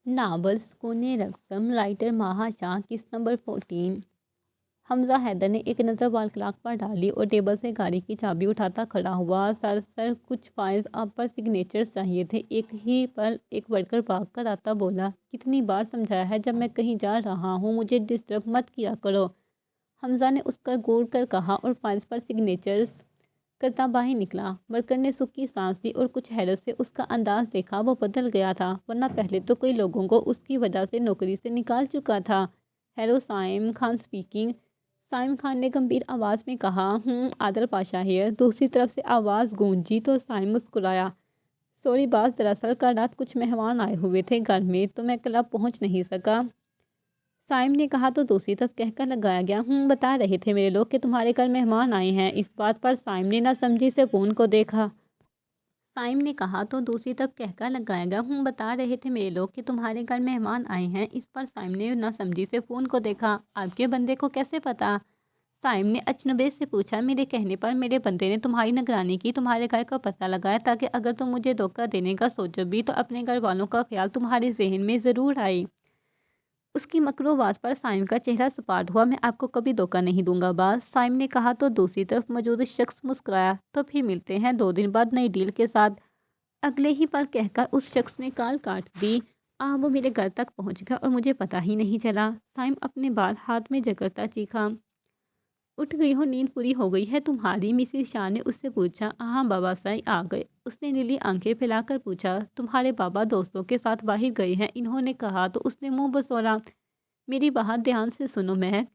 Novel سکون رقصم writer Maha شاہ قسط number 14۔ حمزہ حیدر نے ایک نظر وال کلاک پر ڈالی اور ٹیبل سے گاڑی کی چابی اٹھاتا کھڑا ہوا۔ سر کچھ فائلز آپ پر سگنیچرز چاہیے تھے۔ ایک ہی پل ایک ورکر بھاگ کر آتا بولا، کتنی بار سمجھایا ہے جب میں کہیں جا رہا ہوں مجھے ڈسٹرب مت کیا کرو۔ حمزہ نے اس پر غور کر کہا اور فائلز پر سگنیچرز کرتا باہر نکلا۔ ورکر نے سکھی سانس لی اور کچھ حیرت سے اس کا انداز دیکھا۔ وہ بدل گیا تھا، ورنہ پہلے تو کئی لوگوں کو اس کی وجہ سے نوکری سے نکال چکا تھا۔ ہیلو، سائم خان اسپیکنگ۔ سائم خان نے گمبھیر آواز میں کہا۔ عادل پاشا ہیئر۔ دوسری طرف سے آواز گونجی تو سائم مسکرایا۔ سوری باس، دراصل کل رات کچھ مہمان آئے ہوئے تھے گھر میں تو میں کلب پہنچ نہیں سکا۔ سائم نے کہا تو دوسری طرف کہہ کر لگایا گیا، بتا رہے تھے میرے لوگ کہ تمہارے گھر مہمان آئے ہیں۔ اس بات پر سائم نے نہ سمجھی سے فون کو دیکھا۔ سائم نے کہا تو دوسری طرف کہہ کر لگایا گیا، بتا رہے تھے میرے لوگ کہ تمہارے گھر مہمان آئے ہیں۔ اس پر سائم نے نہ سمجھی سے فون کو دیکھا۔ آپ کے بندے کو کیسے پتا؟ سائم نے اچنبے سے پوچھا۔ میرے کہنے پر میرے بندے نے تمہاری نگرانی کی، تمہارے گھر کا پتہ لگایا تاکہ اگر تم مجھے دھوکہ دینے کا سوچو بھی تو اپنے گھر والوں کا خیال تمہارے ذہن میں ضرور آئے۔ اس کی مکرو آواز پر سائم کا چہرہ سپاٹ ہوا۔ میں آپ کو کبھی دھوکہ نہیں دوں گا باس، سائم نے کہا تو دوسری طرف موجود شخص مسکرایا۔ تو پھر ملتے ہیں 2 دن بعد نئی ڈیل کے ساتھ۔ اگلے ہی پل کہہ کر اس شخص نے کال کاٹ دی۔ وہ میرے گھر تک پہنچ گیا اور مجھے پتہ ہی نہیں چلا۔ سائم اپنے بال ہاتھ میں جکڑتا چیخا۔ اٹھ گئی ہو، نیند پوری ہو گئی ہے تمہاری؟ مسز شاہ نے اس سے پوچھا۔ ہاں بابا سائی آ گئے، اس نے نیلی آنکھیں پھیلا کر پوچھا۔ تمہارے بابا دوستوں کے ساتھ باہر گئے ہیں انہوں نے کہا تو اس نے منہ بسولا۔ میری بات دھیان سے سنو مہک،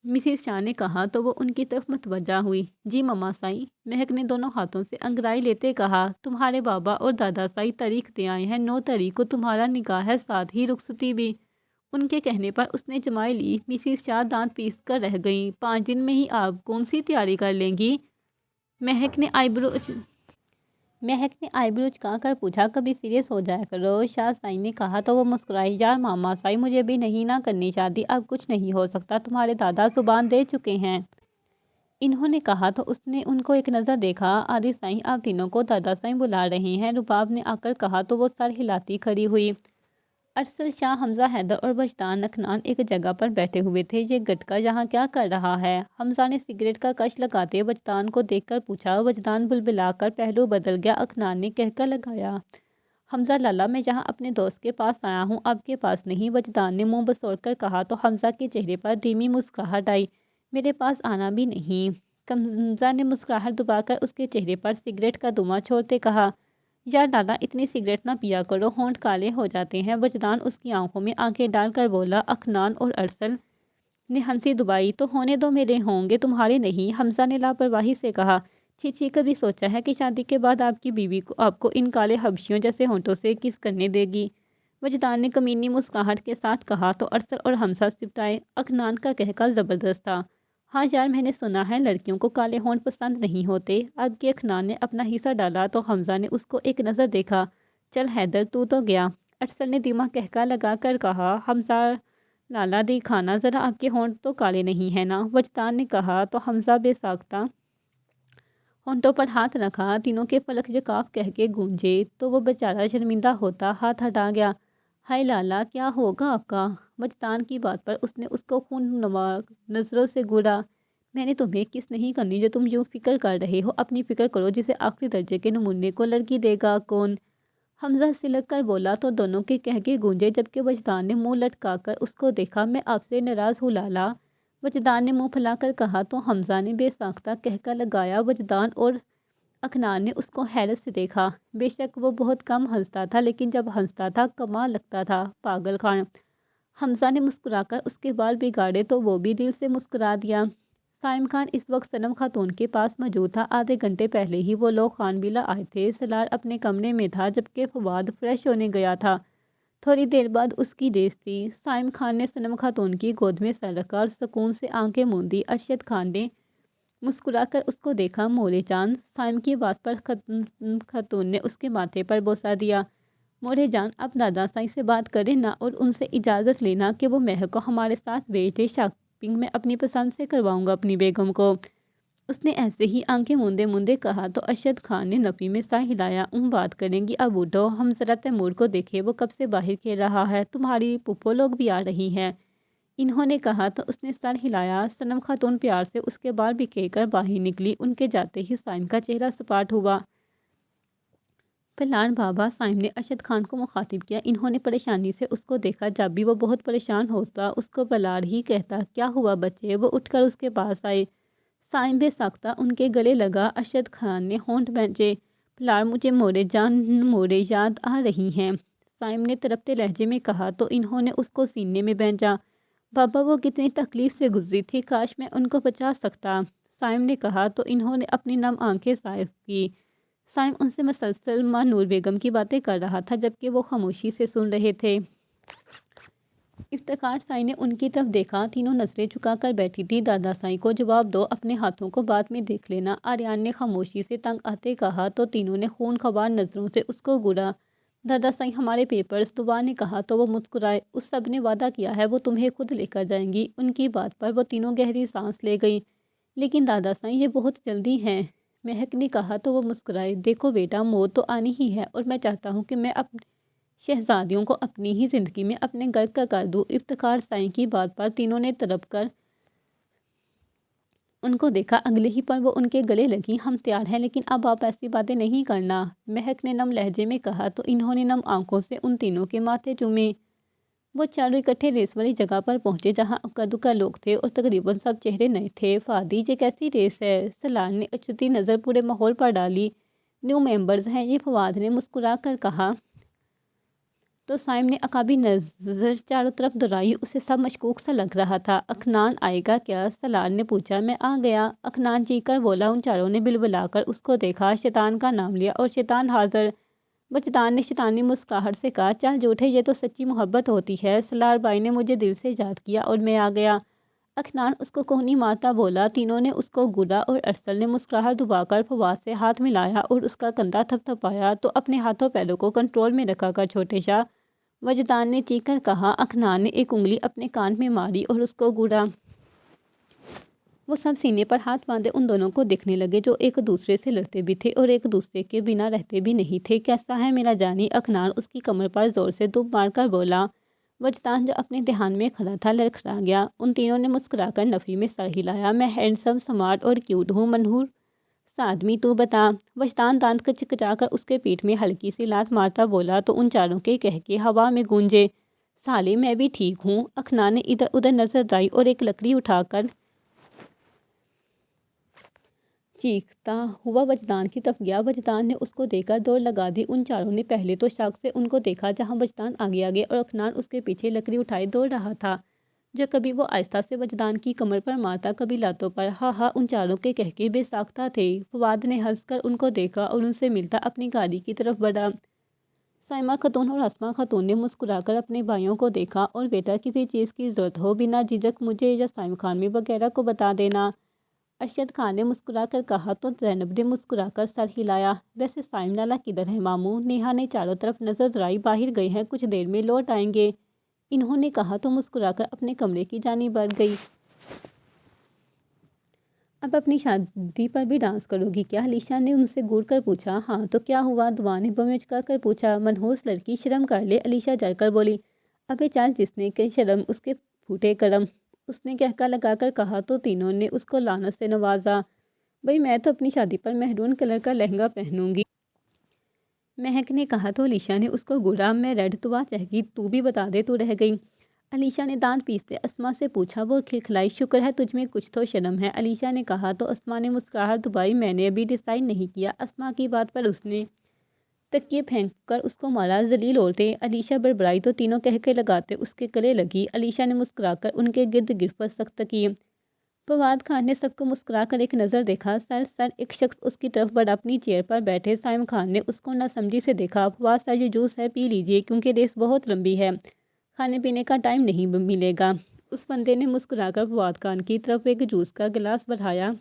مسز شاہ نے کہا تو وہ ان کی طرف متوجہ ہوئی۔ جی مما سائی، مہک نے دونوں ہاتھوں سے انگڑائی لیتے کہا۔ تمہارے بابا اور دادا سائی تاریخ دے آئے ہیں، 9 تاریخ کو تمہارا نکاح ہے، ساتھ ہی رخصتی بھی۔ ان کے کہنے پر اس نے جمائی لی۔ مسز شاہ دانت پیس کر رہ گئیں۔ 5 دن میں ہی آپ کون سی تیاری کر لیں گی؟ مہک نے آئی برو چکا کر پوچھا۔ کبھی سیریس ہو جایا کرو، شاہ سائی نے کہا تو وہ مسکرائی۔ یار ماما سائی، مجھے بھی نہیں نہ کرنی شادی، اب کچھ نہیں ہو سکتا، تمہارے دادا زبان دے چکے ہیں۔ انہوں نے کہا تو اس نے ان کو ایک نظر دیکھا۔ آدھی سائی آپ تینوں کو دادا سائی بلا رہے ہیں، رباب نے آ کر کہا تو وہ سر ہلاتی کھڑی ہوئی۔ ارسل شاہ، حمزہ حیدر اور وجدان اکنان ایک جگہ پر بیٹھے ہوئے تھے۔ یہ گٹکا یہاں کیا کر رہا ہے؟ حمزہ نے سگریٹ کا کش لگاتے وجدان کو دیکھ کر پوچھا۔ وجدان بلبلا کر پہلو بدل گیا۔ اکنان نے کہہ کر لگایا، حمزہ لالا میں یہاں اپنے دوست کے پاس آیا ہوں، آپ کے پاس نہیں۔ وجدان نے منہ بسوڑ کر کہا تو حمزہ کے چہرے پر دھیمی مسکراہٹ آئی۔ میرے پاس آنا بھی نہیں؟ حمزہ نے مسکراہٹ دبا کر اس کے چہرے پر سگریٹ کا دھواں چھوڑتے کہا۔ یار لالا اتنی سگریٹ نہ پیا کرو، ہونٹ کالے ہو جاتے ہیں۔ وجدان اس کی آنکھوں میں آنکھیں ڈال کر بولا۔ اکنان اور ارسل نے ہنسی دبائی۔ تو ہونے دو، میرے ہوں گے تمہارے نہیں، حمزہ نے لاپرواہی سے کہا۔ چھی چھی، کبھی سوچا ہے کہ شادی کے بعد آپ کی بیوی کو آپ کو ان کالے حبشیوں جیسے ہونٹوں سے کس کرنے دے گی؟ وجدان نے کمینی مسکراہٹ کے ساتھ کہا تو ارسل اور حمزہ سپٹائے۔ اکنان کا کہکا زبردست تھا۔ ہاں یار، میں نے سنا ہے لڑکیوں کو کالے ہونٹ پسند نہیں ہوتے۔ اب کے اکنان نے اپنا حصہ ڈالا تو حمزہ نے اس کو ایک نظر دیکھا۔ چل حیدر، تو گیا؟ ارسل نے دھیما کہکا لگا کر کہا۔ حمزہ لالا دکھانا ذرا، آپ کے ہونٹ تو کالے نہیں ہیں نا؟ وجدان نے کہا تو حمزہ بے ساختہ ہونٹوں پر ہاتھ رکھا۔ تینوں کے فلک جکاف کہہ کے گونجے تو وہ بیچارہ شرمندہ ہوتا ہاتھ ہٹا گیا۔ ہائے لالا، کیا ہوگا آپ کا؟ وجدان کی بات پر اس نے اس کو خوننما نظروں سے گھورا۔ میں نے تمہیں کس نہیں کرنی جو تم یوں فکر کر رہے ہو، اپنی فکر کرو، جسے آخری درجے کے نمونے کو لڑکی دے گا کون؟ حمزہ سلک کر بولا تو دونوں کے کہکے گونجے جبکہ وجدان نے منہ لٹکا کر اس کو دیکھا۔ میں آپ سے ناراض ہوں لالا، وجدان نے منہ پھیلا کر کہا تو حمزہ نے بے ساختہ کہکا لگایا۔ وجدان اور اکنان نے اس کو حیرت سے دیکھا۔ بے شک وہ بہت کم ہنستا تھا، لیکن جب ہنستا تھا کمال لگتا تھا۔ پاگل خان، حمزہ نے مسکرا کر اس کے بال بگاڑے تو وہ بھی دل سے مسکرا دیا۔ سائم خان اس وقت صنم خاتون کے پاس موجود تھا۔ آدھے گھنٹے پہلے ہی وہ لوگ خان بلا آئے تھے۔ سلار اپنے کمرے میں تھا جبکہ فواد فریش ہونے گیا تھا۔ تھوڑی دیر بعد اس کی ریس تھی۔ سائم خان نے صنم خاتون کی گود میں سر رکھا اور سکون سے آنکھیں موندی۔ ارشد خان نے مسکرا کر اس کو دیکھا۔ مورے جان، سائم کی آواز پر خاتون نے اس کے ماتھے پر بوسہ دیا۔ مورے جان، اب دادا سائی سے بات کریں نا اور ان سے اجازت لینا کہ وہ مہک کو ہمارے ساتھ بھیج دے۔ شاپنگ میں اپنی پسند سے کرواؤں گا اپنی بیگم کو۔ اس نے ایسے ہی آنکھیں موندے موندے کہا تو ارشد خان نے نفی میں سر ہلایا۔ بات کریں گی اب اٹھو، ہم ذرا تیمور کو دیکھے، وہ کب سے باہر کھیل رہا ہے، تمہاری پھپھو لوگ بھی آ رہی ہیں، انہوں نے کہا تو اس نے سر ہلایا۔ صنم خاتون پیار سے اس کے بال بکھیر کر باہر نکلی۔ ان کے جاتے ہی سائم کا چہرہ سپاٹ ہوا۔ پلان بابا، سائم نے ارشد خان کو مخاطب کیا۔ انہوں نے پریشانی سے اس کو دیکھا۔ جب بھی وہ بہت پریشان ہوتا اس کو بلار ہی کہتا، کیا ہوا بچے؟ وہ اٹھ کر اس کے پاس آئے۔ سائم بے ساختہ ان کے گلے لگا۔ ارشد خان نے ہونٹ بھینچے۔ پلار، مجھے مورے یاد آ رہی ہیں، سائم نے تڑپتے لہجے میں کہا تو انہوں نے اس کو سینے میں بھینچا۔ بابا، وہ کتنی تکلیف سے گزری تھی، کاش میں ان کو بچا سکتا، سائم نے کہا تو انہوں نے اپنی نم آنکھیں صاف کی۔ سائم ان سے مسلسل ماں نور بیگم کی باتیں کر رہا تھا جبکہ وہ خاموشی سے سن رہے تھے۔ افتخار سائی نے ان کی طرف دیکھا۔ تینوں نظریں جھکا کر بیٹھی تھی۔ دادا سائی کو جواب دو، اپنے ہاتھوں کو بعد میں دیکھ لینا، آریان نے خاموشی سے تنگ آتے کہا تو تینوں نے خون خوار نظروں سے اس کو گھورا۔ دادا سائی، ہمارے پیپرز، دعا نے کہا تو وہ مسکرائے۔ اس سب نے وعدہ کیا ہے وہ تمہیں خود لے کر جائیں گی۔ ان کی بات پر وہ تینوں گہری سانس لے گئی۔ لیکن دادا سائی، یہ بہت جلدی ہے، مہک نے کہا تو وہ مسکرائے۔ دیکھو بیٹا، موت تو آنی ہی ہے اور میں چاہتا ہوں کہ میں اپنے شہزادیوں کو اپنی ہی زندگی میں اپنے گھر کا کر دوں۔ افتخار سائی کی بات پر تینوں نے تڑپ کر ان کو دیکھا۔ اگلے ہی پر وہ ان کے گلے لگی۔ ہم تیار ہیں، لیکن اب آپ ایسی باتیں نہیں کرنا، مہک نے نم لہجے میں کہا تو انہوں نے نم آنکھوں سے ان تینوں کے ماتھے چومے۔ وہ چاروں اکٹھے ریس والی جگہ پر پہنچے جہاں اکا دکا لوگ تھے اور تقریباً سب چہرے نئے تھے۔ فادی، یہ کیسی ریس ہے؟ سلار نے اچھتی نظر پورے ماحول پر ڈالی۔ نیو ممبرز ہیں یہ، فواد نے مسکرا کر کہا تو سائم نے عقابی نظر چاروں طرف دوڑائی۔ اسے سب مشکوک سا لگ رہا تھا۔ اکھنان آئے گا کیا؟ سلار نے پوچھا۔ میں آ گیا، اکھنان چیخ کر بولا۔ ان چاروں نے بلبلا کر اس کو دیکھا۔ شیطان کا نام لیا اور شیطان حاضر، وجدان نے شیطانی مسکراہٹ سے کہا۔ چل جھوٹے، یہ تو سچی محبت ہوتی ہے، سلار بھائی نے مجھے دل سے یاد کیا اور میں آ گیا، اکھنان اس کو کوہنی مارتا بولا۔ تینوں نے اس کو گھورا اور ارسل نے مسکراہٹ دبا کر فواد سے ہاتھ ملایا اور اس کا کندھا تھپ تھپایا تو اپنے ہاتھوں پیروں کو کنٹرول میں رکھا کر چھوٹے شاہ، وجدان نے چیخ کر کہا۔ اکھنان نے ایک انگلی اپنے کان میں ماری اور اس کو گھورا۔ وہ سب سینے پر ہاتھ باندھے ان دونوں کو دیکھنے لگے جو ایک دوسرے سے لڑتے بھی تھے اور ایک دوسرے کے بنا رہتے بھی نہیں تھے۔ کیسا ہے میرا جانی؟ اکھنان اس کی کمر پر زور سے دب مار کر بولا۔ وجدان جو اپنے دھیان میں کھڑا تھا لڑکھڑا گیا۔ ان تینوں نے مسکرا کر نفی میں سر ہلایا۔ میں ہینڈسم، سمارٹ اور کیوٹ ہوں، منہور سا آدمی، تو بتا؟ وجدان دانت کچکچا کر اس کے پیٹھ میں ہلکی سی لات مارتا بولا تو ان چاروں کے کہکے ہوا میں گونجے۔ سالے، میں بھی ٹھیک ہوں، اکھنان نے ادھر ادھر نظر دائی اور ایک لکڑی اٹھا کر چیختا ہوا وجدان کی طرف گیا۔ وجدان نے اس کو دیکھ کر دوڑ لگا دی۔ ان چاروں نے پہلے تو شک سے ان کو دیکھا جہاں وجدان آگے آگے اور اکھنان اس کے پیچھے لکڑی اٹھائے دوڑ رہا تھا جو کبھی وہ آہستہ سے وجدان کی کمر پر مارتا، کبھی لاتوں پر۔ ہا ہا، ان چاروں کے کہکے بے ساختہ تھے۔ فواد نے ہنس کر ان کو دیکھا اور ان سے ملتا اپنی گاڑی کی طرف بڑھا۔ سائمہ خاتون اور آسماں خاتون نے مسکرا کر اپنے بھائیوں کو دیکھا۔ اور بیٹا، کسی چیز کی ضرورت ہو بنا جھجک مجھے یا سائم خانمی وغیرہ کو بتا دینا، ارشد خان نے مسکرا کر کہا تو زینب نے مسکرا کر سر ہلایا۔ ویسے سائم لالا کدھر ہے ماموں؟ نیہا نے چاروں طرف نظر دوڑائی۔ باہر گئے ہیں، کچھ دیر میں لوٹ آئیں گے، انہوں نے کہا تو مسکرا کر اپنے کمرے کی جانب بڑھ گئی۔ اب اپنی شادی پر بھی ڈانس کرو گی کیا؟ علیشا نے ان سے گھور کر پوچھا۔ ہاں تو کیا ہوا؟ دعا نے بویں اچکا کر پوچھا۔ منحوس لڑکی، شرم کر لے، علیشا جل کر بولی۔ ابے چل، جس نے کہ شرم اس کے پھوٹے کرم، اس نے قہقہ لگا کر کہا تو تینوں نے اس کو لعنت سے نوازا۔ بھئی میں تو اپنی شادی پر مہرون کلر کا لہنگا پہنوں گی، مہک نے کہا تو علیشا نے اس کو گھورا۔ میں ریڈ، دعا چاہے گی تو بھی بتا دے، تو رہ گئی، علیشا نے دانت پیستے اسما سے پوچھا۔ وہ کھلکھلائی۔ شکر ہے تجھ میں کچھ تو شرم ہے، علیشا نے کہا تو اسما نے مسکراہٹ دبائی۔ میں نے ابھی ڈیسائیڈ نہیں کیا، اسما کی بات پر اس نے تکیے پھینک کر اس کو مارا۔ ذلیل عورتیں، علیشا بڑبڑائی تو تینوں کہکے لگاتے اس کے گلے لگی۔ علیشا نے مسکرا کر ان کے گرد گرفت سخت کی۔ فواد خان نے سب کو مسکرا کر ایک نظر دیکھا۔ سر ایک شخص اس کی طرف بڑھا۔ اپنی چیئر پر بیٹھے سائم خان نے اس کو ناسمجھی سے دیکھا۔ فواد سر، یہ جوس ہے، پی لیجیے کیونکہ ریس بہت لمبی ہے، کھانے پینے کا ٹائم نہیں ملے گا۔ اس بندے نے مسکرا کر فواد خان کی طرف ایک جوس کا گلاس بڑھایا۔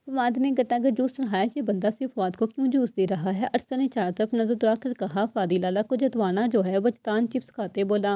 فواد نے گٹاگٹ جوس چڑھایا۔ یہ بندہ صرف فواد کو کیوں جوس دے رہا ہے؟ ارسل نے چاروں طرف نظر دوڑا کر کہا۔ فادی لالا کو جتوانا جو ہے، وجدان چپس کھاتے بولا۔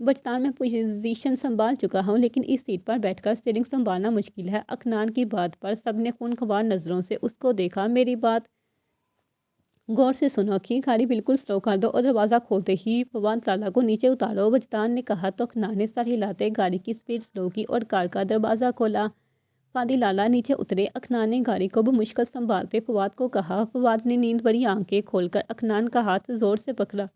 بچتان میں پوزیشن سنبھال چکا ہوں، لیکن اس سیٹ پر بیٹھ کر اسٹیئرنگ سنبھالنا مشکل ہے۔ اکنان کی بات پر سب نے خونخوار نظروں سے اس کو دیکھا۔ میری بات غور سے سنو کہ گاڑی بالکل سلو کر دو اور دروازہ کھولتے ہی فواد لالہ کو نیچے اتارو، بچتان نے کہا تو اکنان نے سر ہلاتے گاڑی کی سپیڈ سلو کی اور کار کا دروازہ کھولا۔ فادی لالہ نیچے اترے۔ اکنان نے گاڑی کو بمشکل سنبھالتے فواد کو کہا۔ فواد نے نیند بھری آنکھیں کھول کر اکنان کا ہاتھ زور سے پکڑا۔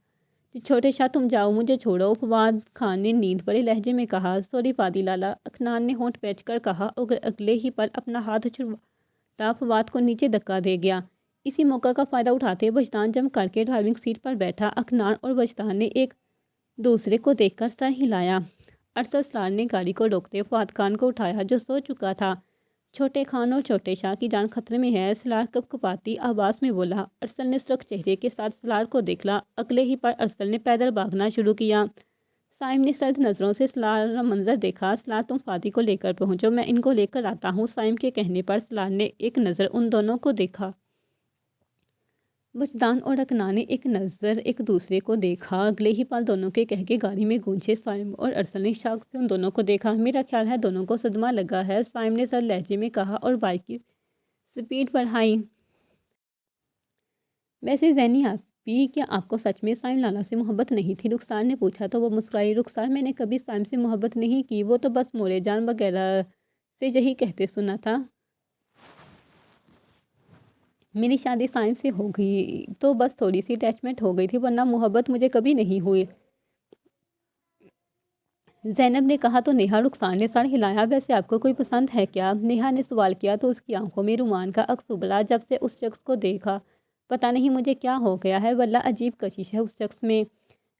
چھوٹے شاہ تم جاؤ، مجھے چھوڑو، فواد خان نے نیند بھرے لہجے میں کہا۔ سوری فادی لالہ، اکنان نے ہونٹ بیچ کر کہا اور اگلے ہی پل اپنا ہاتھ چھڑواتا فواد کو نیچے دھکا دے گیا۔ اسی موقع کا فائدہ اٹھاتے وجدان جم کر کے ڈرائیونگ سیٹ پر بیٹھا۔ اکنان اور وجدان نے ایک دوسرے کو دیکھ کر سر ہلایا۔ ارسل سلار نے گاڑی کو روکتے فواد خان کو اٹھایا جو سو چکا تھا۔ چھوٹے خان اور چھوٹے شاہ کی جان خطرے میں ہے، سلار کپکپاتی آواز میں بولا۔ ارسل نے سرخ چہرے کے ساتھ سلار کو دیکھا۔ اگلے ہی پر ارسل نے پیدل بھاگنا شروع کیا۔ سائم نے سرد نظروں سے سلار کا منظر دیکھا۔ سلار تم فادی کو لے کر پہنچو، میں ان کو لے کر آتا ہوں۔ سائم کے کہنے پر سلار نے ایک نظر ان دونوں کو دیکھا۔ وجدان اور اکنان نے ایک نظر ایک دوسرے کو دیکھا۔ اگلے ہی پل دونوں کے کہکے گاڑی میں گونجے۔ سائم اور ارسل نے شاک سے ان دونوں کو دیکھا۔ میرا خیال ہے دونوں کو صدمہ لگا ہے، سائم نے سرد لہجے میں کہا اور بائک کی سپیڈ بڑھائی۔ ویسے زینی آپی، کیا آپ کو سچ میں سائم لالہ سے محبت نہیں تھی؟ رخسار نے پوچھا تو وہ مسکرائی۔ رخسار، میں نے کبھی سائم سے محبت نہیں کی، وہ تو بس مورے جان وغیرہ سے یہی کہتے سنا تھا۔ میری شادی سائم سے ہو گئی تو بس تھوڑی سی اٹیچمنٹ ہو گئی تھی، ورنہ محبت مجھے کبھی نہیں ہوئی، زینب نے کہا تو نیہا، رخسار نے سر ہلایا۔ ویسے آپ کو کوئی پسند ہے کیا؟ نیہا نے سوال کیا تو اس کی آنکھوں میں رومان کا عکس ابھرا۔ جب سے اس شخص کو دیکھا پتہ نہیں مجھے کیا ہو گیا ہے، واللہ عجیب کشش ہے اس شخص میں،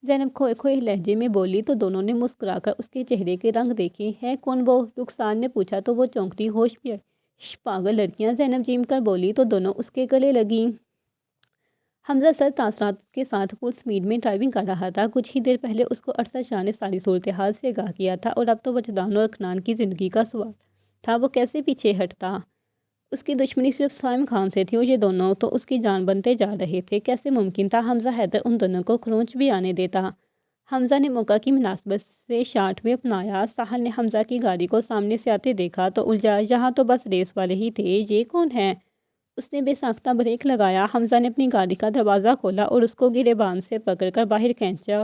زینب کھوئے کھوئے لہجے میں بولی تو دونوں نے مسکرا کر اس کے چہرے کے رنگ دیکھے۔ ہے کون وہ؟ رخسار نے پوچھا تو وہ چونکتی ہوش پاگل لڑکیاں، زینب جیم کر بولی تو دونوں اس کے گلے لگیں۔ حمزہ سر تاثرات کے ساتھ فل سپیڈ میں ڈرائیونگ کر رہا تھا۔ کچھ ہی دیر پہلے اس کو ارسل شاہ نے ساری صورتحال سے آگاہ کیا تھا اور اب تو وجدان اور اکنان کی زندگی کا سوال تھا، وہ کیسے پیچھے ہٹتا؟ اس کی دشمنی صرف سائم خان سے تھی اور یہ دونوں تو اس کی جان بنتے جا رہے تھے۔ کیسے ممکن تھا حمزہ حیدر ان دونوں کو کھروچ بھی آنے دیتا؟ حمزہ نے موقع کی مناسبت سے شارٹ میں اپنایا۔ ساحل نے حمزہ کی گاڑی کو سامنے سے آتے دیکھا تو الجھا، یہاں تو بس ریس والے ہی تھے، یہ کون ہے؟ اس نے بے ساختہ بریک لگایا۔ حمزہ نے اپنی گاڑی کا دروازہ کھولا اور اس کو گریبان سے پکڑ کر باہر کھینچا۔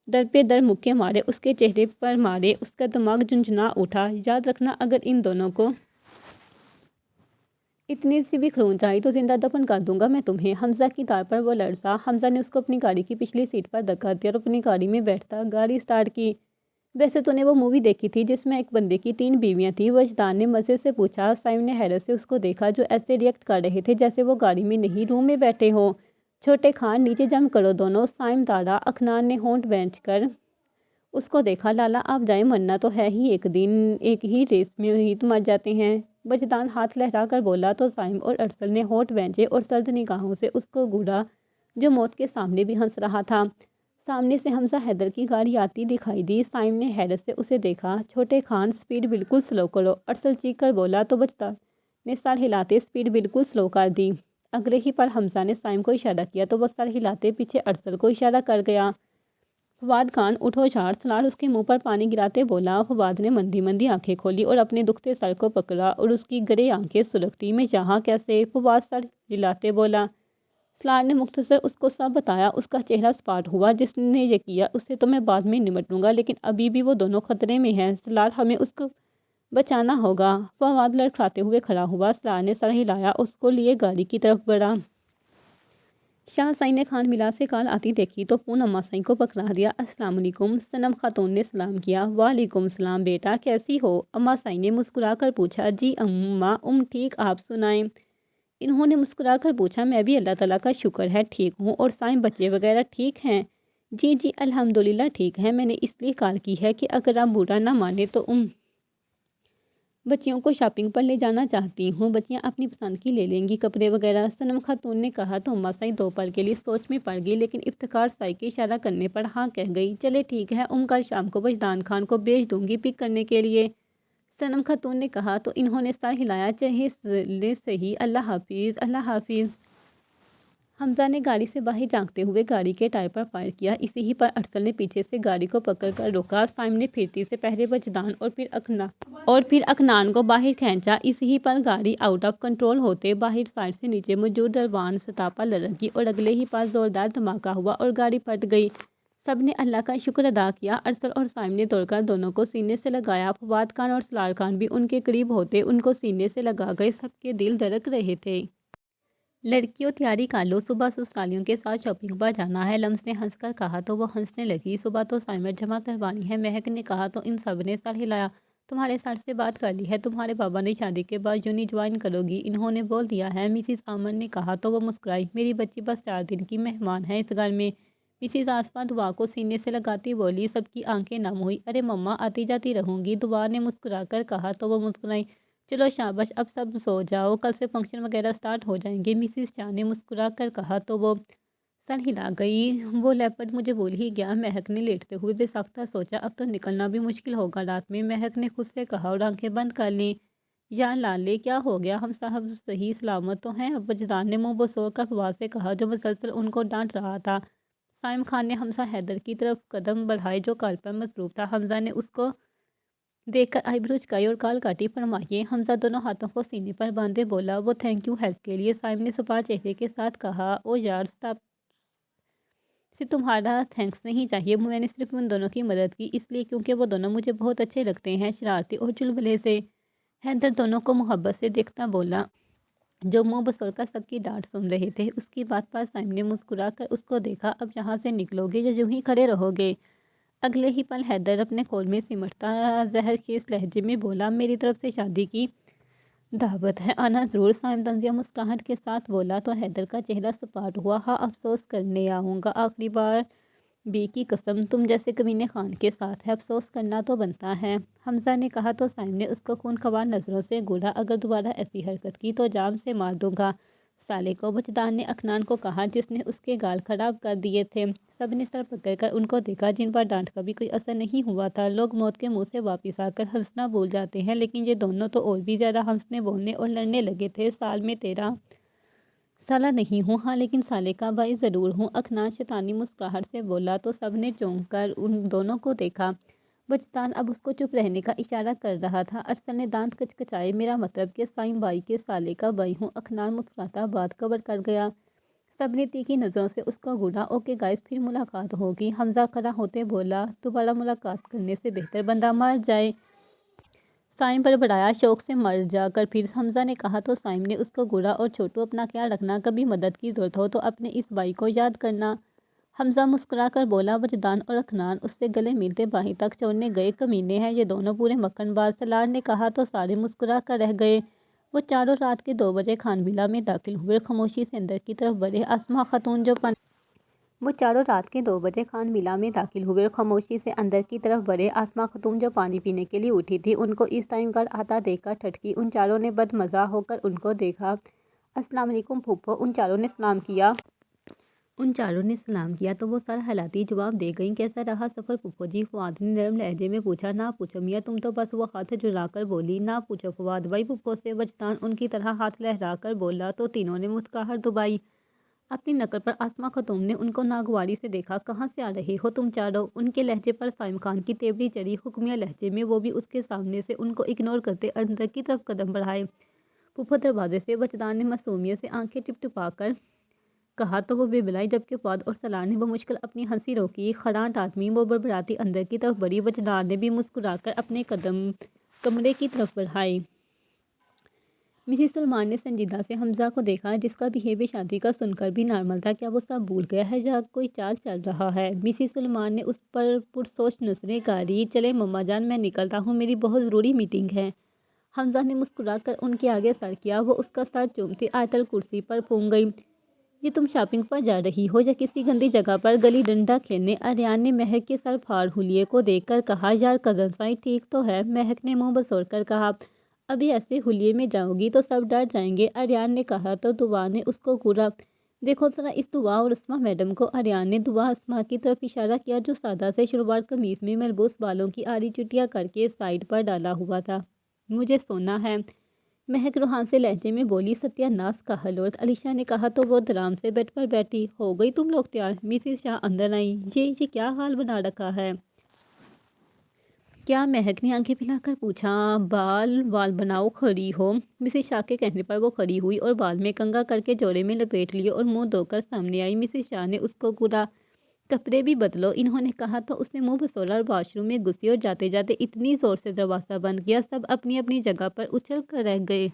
در پہ در مکے مارے اس کے چہرے پر مارے، اس کا دماغ جھنجھنا اٹھا۔ یاد رکھنا اگر ان دونوں کو اتنی سی بھی کھروچ آئی تو زندہ دفن کر دوں گا میں تمہیں۔ حمزہ کی دار پر وہ لرزا۔ حمزہ نے اس کو اپنی گاڑی کی پچھلی سیٹ پر دھکا دیا اور اپنی گاڑی میں بیٹھتا گاڑی سٹارٹ کی۔ ویسے تو نے وہ مووی دیکھی تھی جس میں ایک بندے کی 3 بیویاں تھیں؟ وجدان نے مزے سے پوچھا۔ سائم نے حیرت سے اس کو دیکھا جو ایسے ریئیکٹ کر رہے تھے جیسے وہ گاڑی میں نہیں روم میں بیٹھے ہوں۔ چھوٹے خان، نیچے جم کرو دونوں، سائم داڑا۔ اکنان نے ہونٹ بینچ کر اس کو دیکھا۔ لالہ آپ جائیں، مرنا تو ہے ہی، ایک دن ایک ہی ریس میں ہی تو مر جاتے ہیں۔ وجدان ہاتھ لہرا کر بولا تو سائم اور ارسل نے ہونٹ بینچے اور سرد نگاہوں سے اس کو گھورا جو موت کے سامنے بھی ہنس رہا تھا۔ سامنے سے حمزہ حیدر کی گاڑی آتی دکھائی دی۔ سائم نے حیرت سے اسے دیکھا۔ چھوٹے خان، سپیڈ بالکل سلو کرو، ارسل چیخ کر بولا تو وجدان نے سر ہلاتے سپیڈ بالکل سلو کر دی۔ اگلے ہی پر حمزہ نے سائم کو اشارہ کیا تو وہ سر ہلاتے پیچھے ارسل کو اشارہ کر گیا۔ فواد خان، اٹھو جھاڑ، سلار اس کے منہ پر پانی گراتے بولا۔ فواد نے مندی مندی آنکھیں کھولی اور اپنے دکھتے سر کو پکڑا اور اس کی گرے آنکھیں سلگتی۔ میں یہاں کیسے؟ فواد سر ہلاتے بولا۔ سلار نے مختصر اس کو سب بتایا۔ اس کا چہرہ سپاٹ ہوا۔ جس نے یہ کیا اس سے تو میں بعد میں نمٹ لوں گا، لیکن ابھی بھی وہ دونوں خطرے میں ہیں۔ سلار، ہمیں اس کو بچانا ہوگا۔ فواد لڑکھڑاتے ہوئے کھڑا ہوا۔ سلار نے سر ہلایا، اس کو لیے گاڑی کی طرف بڑھا۔ شاہ سائی نے خان ملا سے کال آتی دیکھی تو فون اماں سائی کو پکڑا دیا۔ السلام علیکم، صنم خاتون نے سلام کیا۔ وعلیکم السلام بیٹا، کیسی ہو؟ اماں سائی نے مسکرا کر پوچھا۔ جی اماں، ٹھیک، آپ سنائیں؟ انہوں نے مسکرا کر پوچھا۔ میں بھی اللہ تعالیٰ کا شکر ہے ٹھیک ہوں، اور سائم بچے وغیرہ ٹھیک ہیں؟ جی جی الحمدللہ ٹھیک ہے۔ میں نے اس لیے کال کی ہے کہ اگر آپ برا نہ مانے تو بچیوں کو شاپنگ پر لے جانا چاہتی ہوں، بچیاں اپنی پسند کی لے لیں گی کپڑے وغیرہ، صنم خاتون نے کہا تو اماں سائی 2 پل کے لیے سوچ میں پڑ گئی، لیکن افتخار سائی کے اشارہ کرنے پر ہاں کہہ گئی۔ چلے ٹھیک ہے، کل شام کو وجدان خان کو بھیج دوں گی پک کرنے کے لیے، صنم خاتون نے کہا تو انہوں نے سر ہلایا۔ چلے صحیح، اللہ حافظ، اللہ حافظ۔ حمزہ نے گاڑی سے باہر جھانکتے ہوئے گاڑی کے ٹائر پر فائر کیا۔ اسی ہی پر ارسل نے پیچھے سے گاڑی کو پکڑ کر روکا۔ سائم نے پھرتی سے پہلے وجدان اور پھر اکنان کو باہر کھینچا۔ اسی ہی پر گاڑی آؤٹ آف کنٹرول ہوتے باہر سائڈ سے نیچے موجود دربان سطح پر لڑکی اور اگلے ہی پاس زوردار دھماکہ ہوا اور گاڑی پلٹ گئی۔ سب نے اللہ کا شکر ادا کیا۔ ارسل اور سائم نے دوڑ کر دونوں کو سینے سے لگایا۔ فواد خان اور سلار خان بھی ان کے قریب ہوتے ان کو سینے سے لگا گئے۔ سب کے دل دھڑک رہے تھے۔ لڑکیوں تیاری کر لو، صبح سسرالیوں کے ساتھ شاپنگ پر جانا ہے، لمس نے ہنس کر کہا تو وہ ہنسنے لگی۔ صبح تو سائمر جمع کروانی ہے، مہک نے کہا تو ان سب نے سر ہلایا۔ تمہارے سر سے بات کر لی ہے، تمہارے بابا نے شادی کے بعد یونی جوائن کرو گی انہوں نے بول دیا ہے، مسز عامر نے کہا تو وہ مسکرائی۔ میری بچی بس 4 دن کی مہمان ہے اس گھر میں، مسز آسما دعا کو سینے سے لگاتی بولی۔ سب کی آنکھیں نم ہوئی۔ ارے مما آتی جاتی رہوں گی، دعا نے مسکرا کر کہا تو وہ مسکرائی۔ چلو شاباش اب سب سو جاؤ، کل سے فنکشن وغیرہ سٹارٹ ہو جائیں گے، مسز شاہ نے مسکرا کر کہا تو وہ سر ہلا گئی۔ وہ لیپٹ مجھے بھول ہی گیا، مہک نے لیٹتے ہوئے بے ساختہ سوچا۔ اب تو نکلنا بھی مشکل ہوگا رات میں، مہک نے خود سے کہا اور آنکھیں بند کر لیں۔ یا لالے کیا ہو گیا، ہم صاحب صحیح سلامت تو ہیں؟ وجدان نے منہ بسور کر فواد سے کہا جو مسلسل ان کو ڈانٹ رہا تھا۔ سائم خان نے حمزہ حیدر کی طرف قدم بڑھائے جو کال پر مصروف تھا۔ حمزہ نے اس کو دیکھ کر آئی برو چکائی اور کال کاٹی۔ فرمائیے۔ حمزہ دونوں ہاتھوں کو سینے پر باندھے بولا۔ وہ تھینک یو ہیلپ کے لیے، سائم نے صفا چہرے کے ساتھ کہا۔ او یار اسٹاپ، صرف تمہارا تھینکس نہیں چاہیے، میں نے صرف ان دونوں کی مدد کی اس لیے کیونکہ وہ دونوں مجھے بہت اچھے لگتے ہیں، شرارتی اور چلبلے سے۔ حیدر دونوں کو محبت سے دیکھتا بولا جو منہ بسور کر سب کی ڈانٹ سن رہے تھے۔ اس کی بات پر سائم نے مسکرا کر اس کو دیکھا۔ اب یہاں سے نکلو گے یا یوں ہی کھڑے رہو گے؟ اگلے ہی پل حیدر اپنے کول میں سمٹتا زہر خیز لہجے میں بولا میری طرف سے شادی کی دعوت ہے، آنا ضرور۔ سائم طنزیہ مسکراہٹ کے ساتھ بولا تو حیدر کا چہرہ سپاٹ ہوا۔ ہاں افسوس کرنے آؤں گا، آخری بار بی کی قسم، تم جیسے کمینے خان کے ساتھ ہے، افسوس کرنا تو بنتا ہے، حمزہ نے کہا تو سائم نے اس کو خونخوار نظروں سے گھورا۔ اگر دوبارہ ایسی حرکت کی تو جام سے مار دوں گا سالے کو، وجدان نے اکنان کو کہا جس نے اس کے گال خراب کر دیے تھے۔ سب نے سر پکڑ کر ان کو دیکھا جن پر ڈانٹ کا بھی کوئی اثر نہیں ہوا تھا۔ لوگ موت کے منہ سے واپس آ کر ہنسنا بھول جاتے ہیں لیکن یہ دونوں تو اور بھی زیادہ ہنسنے بولنے اور لڑنے لگے تھے۔ سال میں 13 سالہ نہیں ہوں، ہاں لیکن سالے کا بھائی ضرور ہوں، اکنان شیطانی مسکراہٹ سے بولا تو سب نے چونک کر ان دونوں کو دیکھا۔ وجدان اب اس کو چپ رہنے کا اشارہ کر رہا تھا۔ ارسل نے دانت کچکچائے، میرا مطلب کہ سائم بھائی کے سالے کا بھائی ہوں، اکنان مسکراتا بات کور کر گیا۔ سب نے تیکھی نظروں سے اس کو گھورا۔ اوکے گائز پھر ملاقات ہوگی، حمزہ کھڑا ہوتے بولا، دوبارہ ملاقات کرنے سے بہتر بندہ مر جائے۔ سائم بڑبڑایا، شوق سے مر جا کر پھر، حمزہ نے کہا تو سائم نے اس کو گھورا اور چھوٹو اپنا خیال رکھنا، کبھی مدد کی ضرورت ہو تو اپنے اس بھائی کو یاد کرنا، حمزہ مسکرا کر بولا۔ وجدان اور اکنان اس سے گلے ملتے باہر تک چھوڑنے گئے، کمینے ہیں یہ دونوں پورے مکھن باز، سلار نے کہا تو سارے مسکرا کر رہ گئے۔ وہ چاروں رات کے 2 بجے خان ویلا میں داخل ہوئے اور خاموشی سے اندر کی طرف بڑھے۔ آسما خاتون جو پانی پینے کے لیے اٹھی تھی ان کو اس ٹائم گھر آتا دیکھ کر ٹھٹکی۔ ان چاروں نے بد مزہ ہو کر ان کو دیکھا۔ السلام علیکم پھوپھو، ان چاروں نے سلام کیا تو وہ سر ہلاتی جواب دے گئیں۔ کیسا رہا سفر پھوپھو جی؟ فواد نے نرم لہجے میں پوچھا۔ نہ پوچھو میاں تم تو بس، وہ ہاتھ جھلا کر بولی۔ نہ پوچھو فواد بھائی پھوپھو سے، وجدان ان کی طرح ہاتھ لہرا کر بولا تو تینوں نے مسکراہٹ دبائی اپنی نکل پر۔ آسما خاتون نے ان کو ناگواری سے دیکھا۔ کہاں سے آ رہے ہو تم چاروں؟ ان کے لہجے پر سائم خان کی تیوری چڑھی، حکمیہ لہجے میں، وہ بھی اس کے سامنے سے ان کو اگنور کرتے اندر کی طرف قدم بڑھائے۔ پھوپھو دروازے سے، وجدان نے معصومیت سے آنکھیں ٹپٹپا کر کہا تو وہ بڑبڑائی، جبکہ فواد اور سلار نے بمشکل اپنی ہنسی روکی۔ خڑانٹ آدمی، وہ بڑبڑاتی اندر کی طرف بڑھی۔ وجدان نے بھی مسکرا کر اپنے قدم کمرے کی طرف بڑھائے۔ مسز سلمان نے سنجیدہ سے حمزہ کو دیکھا جس کا بیہیویئر شادی کا سن کر بھی نارمل تھا۔ کیا وہ سب بھول گیا ہے یا کوئی چال چل رہا ہے؟ مسز سلمان نے اس پر پرسوچ نظریں گاری۔ چلیں مما جان میں نکلتا ہوں، میری بہت ضروری میٹنگ ہے۔ حمزہ نے مسکرا کر ان کے آگے سر کیا۔ وہ اس کا سر چومتی آیت الکرسی پر پھونک گئی۔ یہ تم شاپنگ پر جا رہی ہو یا کسی گندی جگہ پر گلی ڈنڈا کھیلنے؟ آریان نے مہک کے سر پھاڑ حلیے کو دیکھ کر کہا۔ یار کزن سائی ٹھیک تو ہے، مہک نے منہ بسور کر کہا۔ ابھی ایسے حلیے میں جاؤ گی تو سب ڈر جائیں گے، آریان نے کہا تو دعا نے اس کو گھورا۔ دیکھو ذرا اس دعا اور اسما میڈم کو، آریان نے دعا اسما کی طرف اشارہ کیا جو سادہ سے شلوار قمیص میں ملبوس بالوں کی آڑھی چٹیاں کر کے سائیڈ پر ڈالا ہوا تھا۔ مجھے سونا ہے، مہک روحان سے لہجے میں بولی۔ ستیہ ناس کا حلورت علیشا نے کہا تو وہ درام سے بیڈ پر بیٹھی۔ ہو گئی تم لوگ تیار؟ مسز شاہ اندر آئی۔ یہ کیا حال بنا رکھا ہے؟ کیا؟ مہک نے آنکھیں پھیلا کر پوچھا۔ بال بناؤ کھڑی ہو۔ مسز شاہ کے کہنے پر وہ کھڑی ہوئی اور بال میں کنگھا کر کے جوڑے میں لپیٹ لیے اور منہ دھو کر سامنے آئی۔ مسز شاہ نے اس کو گھورا۔ کپڑے بھی بدلو انہوں نے کہا تو اس نے منہ بسولا اور واش روم میں گھسی اور جاتے جاتے اتنی زور سے دروازہ بند کیا سب اپنی اپنی جگہ پر اچھل کر رہ گئے۔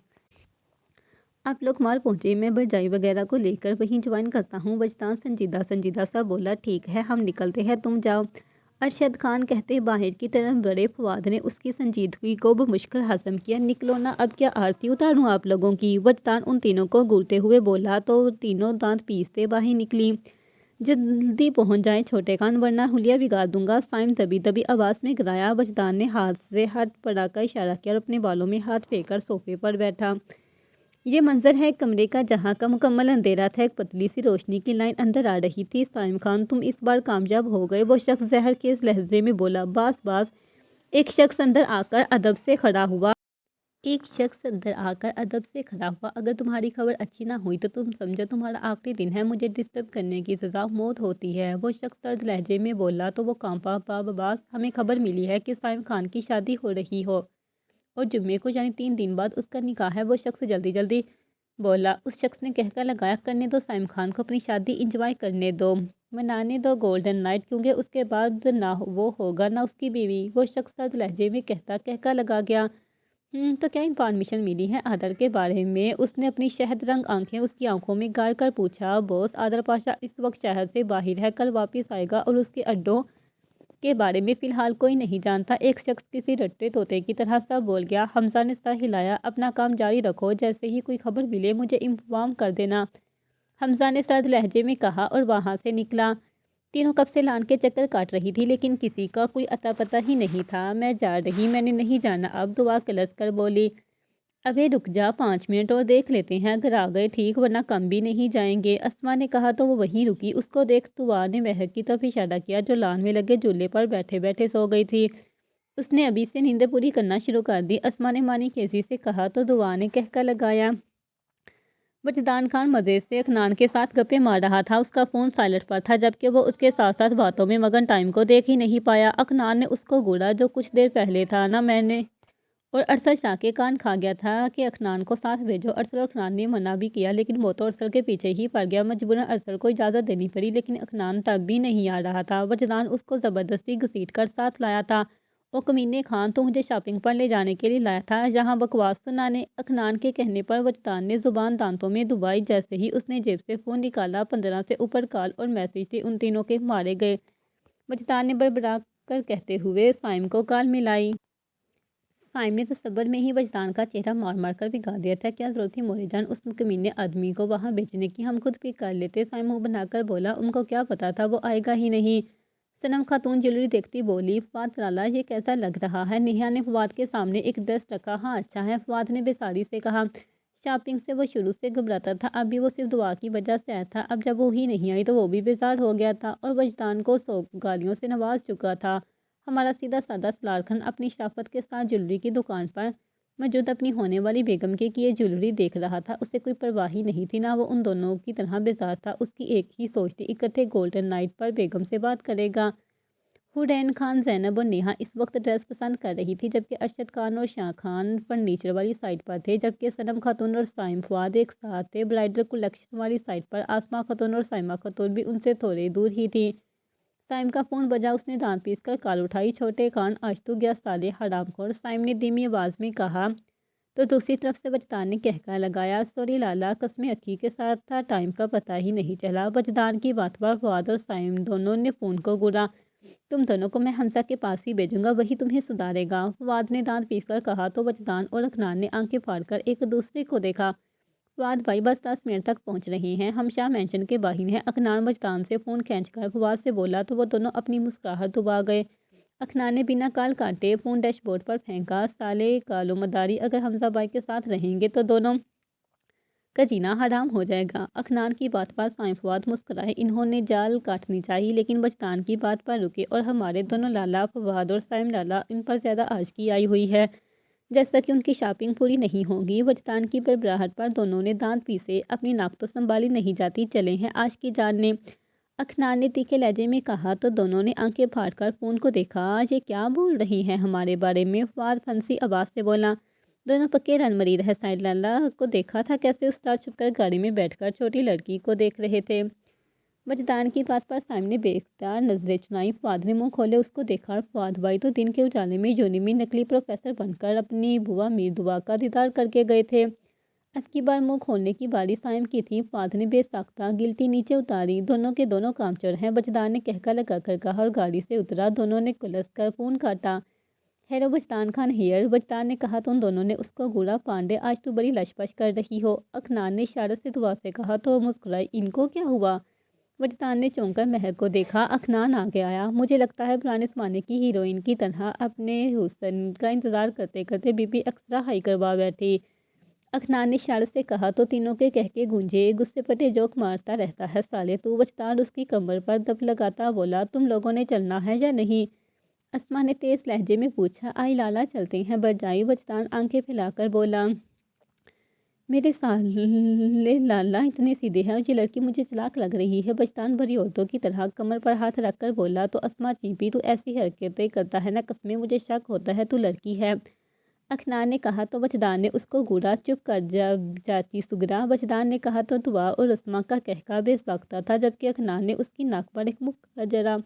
آپ لوگ مال پہنچے، میں برجائی وغیرہ کو لے کر وہیں جوائن کرتا ہوں۔ وجدان سنجیدہ سا بولا۔ ٹھیک ہے ہم نکلتے ہیں، تم جاؤ۔ ارشد خان کہتے باہر کی طرف بڑھے۔ فواد نے اس کی سنجیدگی کو بمشکل ہضم کیا۔ نکلو نا، اب کیا آرتی اتاروں آپ لوگوں کی؟ وجدان ان تینوں کو گھورتے ہوئے بولا تو تینوں دانت پیستے باہر نکلی۔ جلدی پہنچ جائیں چھوٹے خان ورنہ حلیہ بگاڑ دوں گا۔ سائم دبی آواز میں گرایا۔ وجدان نے ہاتھ سے ہٹ پڑا کا اشارہ کیا اور اپنے بالوں میں ہاتھ پھیر کر صوفے پر بیٹھا۔ یہ منظر ہے ایک کمرے کا جہاں کا مکمل اندھیرا تھا۔ ایک پتلی سی روشنی کی لائن اندر آ رہی تھی۔ سائم خان تم اس بار کامیاب ہو گئے، وہ شخص زہر کے لہجے میں بولا۔ باس ایک شخص اندر آ کر ادب سے کھڑا ہوا۔ اگر تمہاری خبر اچھی نہ ہوئی تو تم سمجھو تمہارا آخری دن ہے، مجھے ڈسٹرب کرنے کی سزا موت ہوتی ہے۔ وہ شخص سرد لہجے میں بولا تو وہ کانپا۔ باس ہمیں خبر ملی ہے کہ سائم خان کی شادی ہو رہی ہو اور جمعے کو یعنی 3 دن بعد اس کا نکاح ہے۔ وہ شخص جلدی بولا۔ اس شخص نے کہہ کر لگایا، کرنے دو سائم خان کو اپنی شادی انجوائے کرنے دو، منانے دو گولڈن نائٹ، کیونکہ اس کے بعد نہ وہ ہوگا نہ اس کی بیوی۔ وہ شخص سرد لہجے میں کہہ کر لگا گیا۔ تو کیا انفارمیشن ملی ہے آدر کے بارے میں؟ اس نے اپنی شہد رنگ آنکھیں اس کی آنکھوں میں گاڑ کر پوچھا۔ بوس آدر پاشا اس وقت شہر سے باہر ہے، کل واپس آئے گا اور اس کے اڈوں کے بارے میں فی الحال کوئی نہیں جانتا۔ ایک شخص کسی رٹے طوطے کی طرح سا بول گیا۔ حمزہ نے سر ہلایا۔ اپنا کام جاری رکھو، جیسے ہی کوئی خبر ملے مجھے انفارم کر دینا، حمزہ نے سرد لہجے میں کہا اور وہاں سے نکلا۔ تینوں کب سے لان کے چکر کاٹ رہی تھی لیکن کسی کا کوئی اتا پتہ ہی نہیں تھا۔ میں جا رہی، میں نے نہیں جانا اب، دعا کلس کر بولی۔ ابے رک جا 5 منٹ اور دیکھ لیتے ہیں، اگر آ گئے ٹھیک ورنہ کم بھی نہیں جائیں گے، اسما نے کہا تو وہ وہیں رکی۔ اس کو دیکھ دعا نے مہک کی طرف اشارہ کیا جو لان میں لگے جھولے پر بیٹھے سو گئی تھی۔ اس نے ابھی سے نیندیں پوری کرنا شروع کر دی، اسما نے مانی کیسی سے کہا تو دعا نے کہہ کر لگایا۔ وجدان خان مزے سے اکنان کے ساتھ گپیں مار رہا تھا۔ اس کا فون سائلنٹ پر تھا جبکہ وہ اس کے ساتھ ساتھ باتوں میں مگن ٹائم کو دیکھ ہی نہیں پایا۔ اکنان نے اس کو گھورا جو کچھ دیر پہلے تھا نا میں نے، اور ارسل شاہ کے کان کھا گیا تھا کہ اکنان کو ساتھ بھیجو۔ ارسل اور اکنان نے منع بھی کیا لیکن وہ تو ارسل کے پیچھے ہی پڑ گیا۔ مجبوراً ارسل کو اجازت دینی پڑی لیکن اکنان تب بھی نہیں آ رہا تھا۔ وجدان اس کو زبردستی گھسیٹ کر ساتھ لایا تھا۔ او کمینے خان، تو مجھے شاپنگ پر لے جانے کے لیے لایا تھا یہاں بکواس سنانے؟ اکنان کے کہنے پر وجدان نے زبان دانتوں میں دبائی۔ جیسے ہی اس نے جیب سے فون نکالا 15 سے اوپر کال اور میسج تھے ان تینوں کے مارے گئے۔ وجدان نے بڑبڑا کر کہتے ہوئے سائم کو کال ملائی۔ سائم نے تصور میں ہی وجدان کا چہرہ مار کر بگاڑ دیا تھا۔ کیا ضرورت تھی مورے جان اس کمینے آدمی کو وہاں بھیجنے کی، ہم خود پک کر لیتے۔ سائم منہ بنا کر بولا۔ ان کو کیا پتا تھا وہ آئے گا ہی نہیں۔ صنم خاتون جیولری دیکھتی بولی۔ فواد لالا یہ کیسا لگ رہا ہے؟ نیہا نے فواد کے سامنے ایک ڈریس رکھا۔ ہاں اچھا ہے، فواد نے بےساری سے کہا۔ شاپنگ سے وہ شروع سے گھبراتا تھا، اب بھی وہ صرف دعا کی وجہ سے آیا تھا۔ اب جب وہ ہی نہیں آئی تو وہ بھی بیزار ہو گیا تھا اور وجدان کو 100 گالیوں سے نواز چکا تھا۔ ہمارا سیدھا سادہ سلار خان اپنی شرافت کے ساتھ جیولری کی دکان پر موجود اپنی ہونے والی بیگم کے کیے جیولری دیکھ رہا تھا۔ اسے کوئی پرواہ ہی نہیں تھی، نہ وہ ان دونوں کی طرح بیزار تھا۔ اس کی ایک ہی سوچ تھی، اکٹھے گولڈن نائٹ پر بیگم سے بات کرے گا۔ حورین خان، زینب اور نیہا اس وقت ڈریس پسند کر رہی تھی جبکہ ارشد خان اور شاہ خان فرنیچر والی سائٹ پر تھے، جبکہ صنم خاتون اور سائم فواد ایک ساتھ تھے برائڈل کلیکشن والی سائٹ پر۔ آسما خاتون اور سائمہ خاتون بھی ان سے تھوڑے دور ہی تھیں۔ سائم کا فون بجا، اس نے دانت پیس کر کال اٹھائی۔ چھوٹے خان، آج تو گیا سالے حرام خور، سائم نے دھیمی آواز میں کہا تو دوسری طرف سے وجدان نے کہہ کر لگایا۔ سوری لالا، قسمیں اکھی کے ساتھ تھا، ٹائم کا پتہ ہی نہیں چلا۔ وجدان کی بات پر فواد اور سائم دونوں نے فون کو گھورا۔ تم دونوں کو میں حمزہ کے پاس ہی بھیجوں گا، وہی تمہیں سدھارے گا، فواد نے دانت پیس کر کہا تو وجدان اور اکنان نے آنکھیں پھاڑ کر ایک دوسرے کو دیکھا۔ فواد بھائی بس 10 منٹ تک پہنچ رہے ہیں، ہم شاہ مینشن کے باہر ہیں، اکنان وجدان سے فون کھینچ کر فواد سے بولا تو وہ دونوں اپنی مسکراہٹ دبا گئے۔ اکنان نے بنا کال کاٹے فون ڈیش بورڈ پر پھینکا۔ سالے کالو مداری، اگر حمزہ بھائی کے ساتھ رہیں گے تو دونوں کا جینا حرام ہو جائے گا۔ اکنان کی بات پر سائم فواد مسکرائے، انہوں نے جال کاٹنی چاہیے لیکن وجدان کی بات پر رکے، اور ہمارے دونوں لالا فواد اور سائم لالا ان پر زیادہ آج کی آئی ہوئی ہے۔ جیسا کہ ان کی شاپنگ پوری نہیں ہوگی۔ وجدان کی بڑبڑاہٹ پر دونوں نے دانت پیسے، اپنی ناک تو سنبھالی نہیں جاتی، چلے ہیں آج کی جان نے، اکنان نے تیکھے لہجے میں کہا تو دونوں نے آنکھیں پھاڑ کر فون کو دیکھا۔ یہ کیا بول رہی ہیں ہمارے بارے میں؟ فواد پھنسی آواز سے بولا۔ دونوں پکے رن مرید ہے۔ سائن لالا کو دیکھا تھا کیسے استاد چھپ کر گاڑی میں بیٹھ کر چھوٹی لڑکی کو دیکھ رہے تھے۔ وجدان کی بات پر سائم نے بے اختیار نظریں چنائی۔ فواد نے منہ کھولے اس کو دیکھا اور فواد بھائی تو دن کے اجالے میں یونی میں نقلی پروفیسر بن کر اپنی بوا میر دعا کا دیدار کر کے گئے تھے۔ اب کی بار منہ کھولنے کی باری سائم کی تھی۔ فواد نے بے ساختہ گلٹی نیچے اتاری۔ دونوں کے دونوں کامچور ہیں، وجدان نے کہکا لگا کر کہا اور گاڑی سے اترا۔ دونوں نے کلس کر فون کاٹا۔ ہیلو وجدان خان ہیئر، وجدان نے کہا تو ان دونوں نے اس کو گھورا۔ پانڈے آج تو بڑی لش پش کر رہی ہو، اکنان نے اشارے سے دعا سے کہا تو وہ مسکرائی۔ ان کو کیا ہوا؟ وجدان نے چونک کر مہک کو دیکھا۔ اکنان آگے آیا۔ مجھے لگتا ہے پرانے زمانے کی ہیروئن کی طرح اپنے حسن کا انتظار کرتے کرتے بی پی ایکسٹرا ہائی کروا بیٹھی۔ اکنان نے اشارے سے کہا تو تینوں کے کہکے گونجے۔ غصے پٹے جوک مارتا رہتا ہے سالے تو، وجدان اس کی کمر پر دب لگاتا بولا۔ تم لوگوں نے چلنا ہے یا نہیں؟ اسما نے تیز لہجے میں پوچھا۔ آئی لالا چلتے ہیں برجائی، وجدان آنکھیں پھیلا کر بولا۔ میرے سالے لالا اتنے سیدھے ہیں اور یہ لڑکی مجھے چلاک لگ رہی ہے، وجدان بڑی عورتوں کی طرح کمر پر ہاتھ رکھ کر بولا۔ تو اسما چیپی، تو ایسی حرکتیں کرتا ہے نا، قسمیں مجھے شک ہوتا ہے تو لڑکی ہے، اکنان نے کہا تو وجدان نے اس کو گھورا۔ چپ کر جا چاچی سگرا، وجدان نے کہا تو دعا اور اسما کا کہکا بے ساختہ تھا، جبکہ اکنان نے اس کی ناک پر ایک مکرجرہ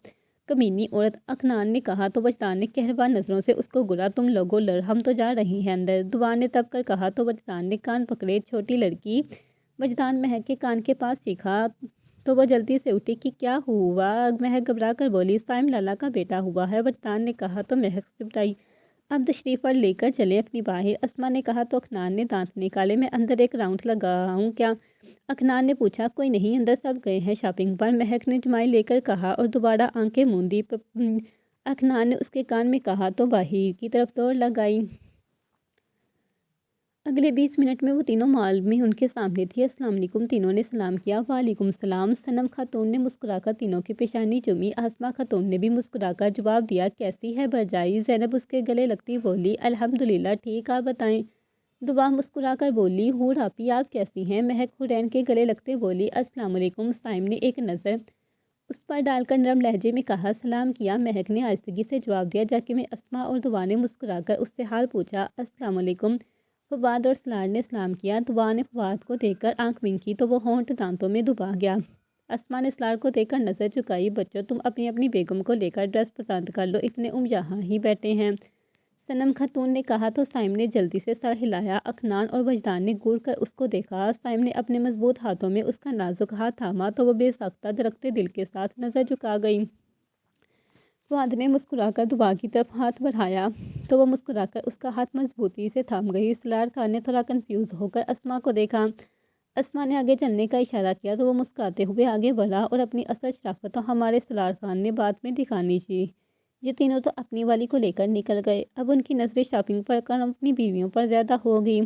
کمینی عورت، اکنان نے کہا تو وجدان نے قہربار نظروں سے اس کو گھورا۔ تم لوگوں لڑ، ہم تو جا رہے ہیں اندر، دعا نے تب کر کہا تو وجدان نے کان پکڑے۔ چھوٹی لڑکی، وجدان مہک کے کان کے پاس چیخا تو وہ جلدی سے اٹھی کہ کیا ہوا؟ مہک گھبرا کر بولی۔ سائم لالا کا بیٹا ہوا ہے، وجدان نے کہا تو مہک سمٹائی۔ اب تشریف پر لے کر چلے اپنی باہر، اسما نے کہا تو اکنان نے دانت نکالے۔ میں اندر ایک راؤنڈ لگاؤں کیا؟ اکنان نے پوچھا۔ کوئی نہیں، اندر سب گئے ہیں شاپنگ پر، مہک نے جمائی لے کر کہا اور دوبارہ آنکھیں موندی۔ اکنان نے اس کے کان میں کہا تو باہر کی طرف دوڑ لگائی۔ اگلے 20 منٹ میں وہ تینوں مال میں ان کے سامنے تھی۔ السلام علیکم، تینوں نے سلام کیا۔ وعلیکم السلام، صنم خاتون نے مسکرا کر تینوں کی پیشانی چومی۔ آسماء خاتون نے بھی مسکرا کر جواب دیا۔ کیسی ہے برجائی؟ زینب اس کے گلے لگتی بولی۔ الحمدللہ ٹھیک، آپ بتائیں؟ دعا مسکرا کر بولی۔ ہور آپی آپ کیسی ہیں؟ مہک حرین کے گلے لگتے بولی۔ السلام علیکم، سائم نے ایک نظر اس پر ڈال کر نرم لہجے میں کہا۔ سلام کیا، مہک نے آہستگی سے جواب دیا، جبکہ میں اسما اور دعا نے مسکرا کر اس سے حال پوچھا۔ السلام علیکم، فواد اور سلار نے سلام کیا۔ دعا نے فواد کو دیکھ کر آنکھ بنکی تو وہ ہونٹ دانتوں میں دبا گیا۔ اسما نے سلار کو دیکھ کر نظر جھکائی۔ بچوں، تم اپنی اپنی بیگم کو لے کر ڈریس پسند کر لو، اتنے یہاں ہی بیٹھے ہیں، صنم خاتون نے کہا تو سائم نے جلدی سے سر ہلایا۔ اکنان اور وجدان نے گور کر اس کو دیکھا۔ سائم نے اپنے مضبوط ہاتھوں میں اس کا نازک ہاتھ تھاما تو وہ بے ساختہ دھڑکتے دل کے ساتھ نظر جھکا گئی۔ فواد نے مسکرا کر دعا کی طرف ہاتھ بڑھایا تو وہ مسکرا کر اس کا ہاتھ مضبوطی سے تھام گئی۔ سلار خان نے تھوڑا کنفیوز ہو کر اسما کو دیکھا۔ اسما نے آگے چلنے کا اشارہ کیا تو وہ مسکراتے ہوئے آگے بڑھا اور اپنی اصل شرافت تو ہمارے سلار خان نے بعد میں دکھانی تھی۔ یہ تینوں تو اپنی والی کو لے کر نکل گئے، اب ان کی نظریں شاپنگ پر کم اپنی بیویوں پر زیادہ ہوگی،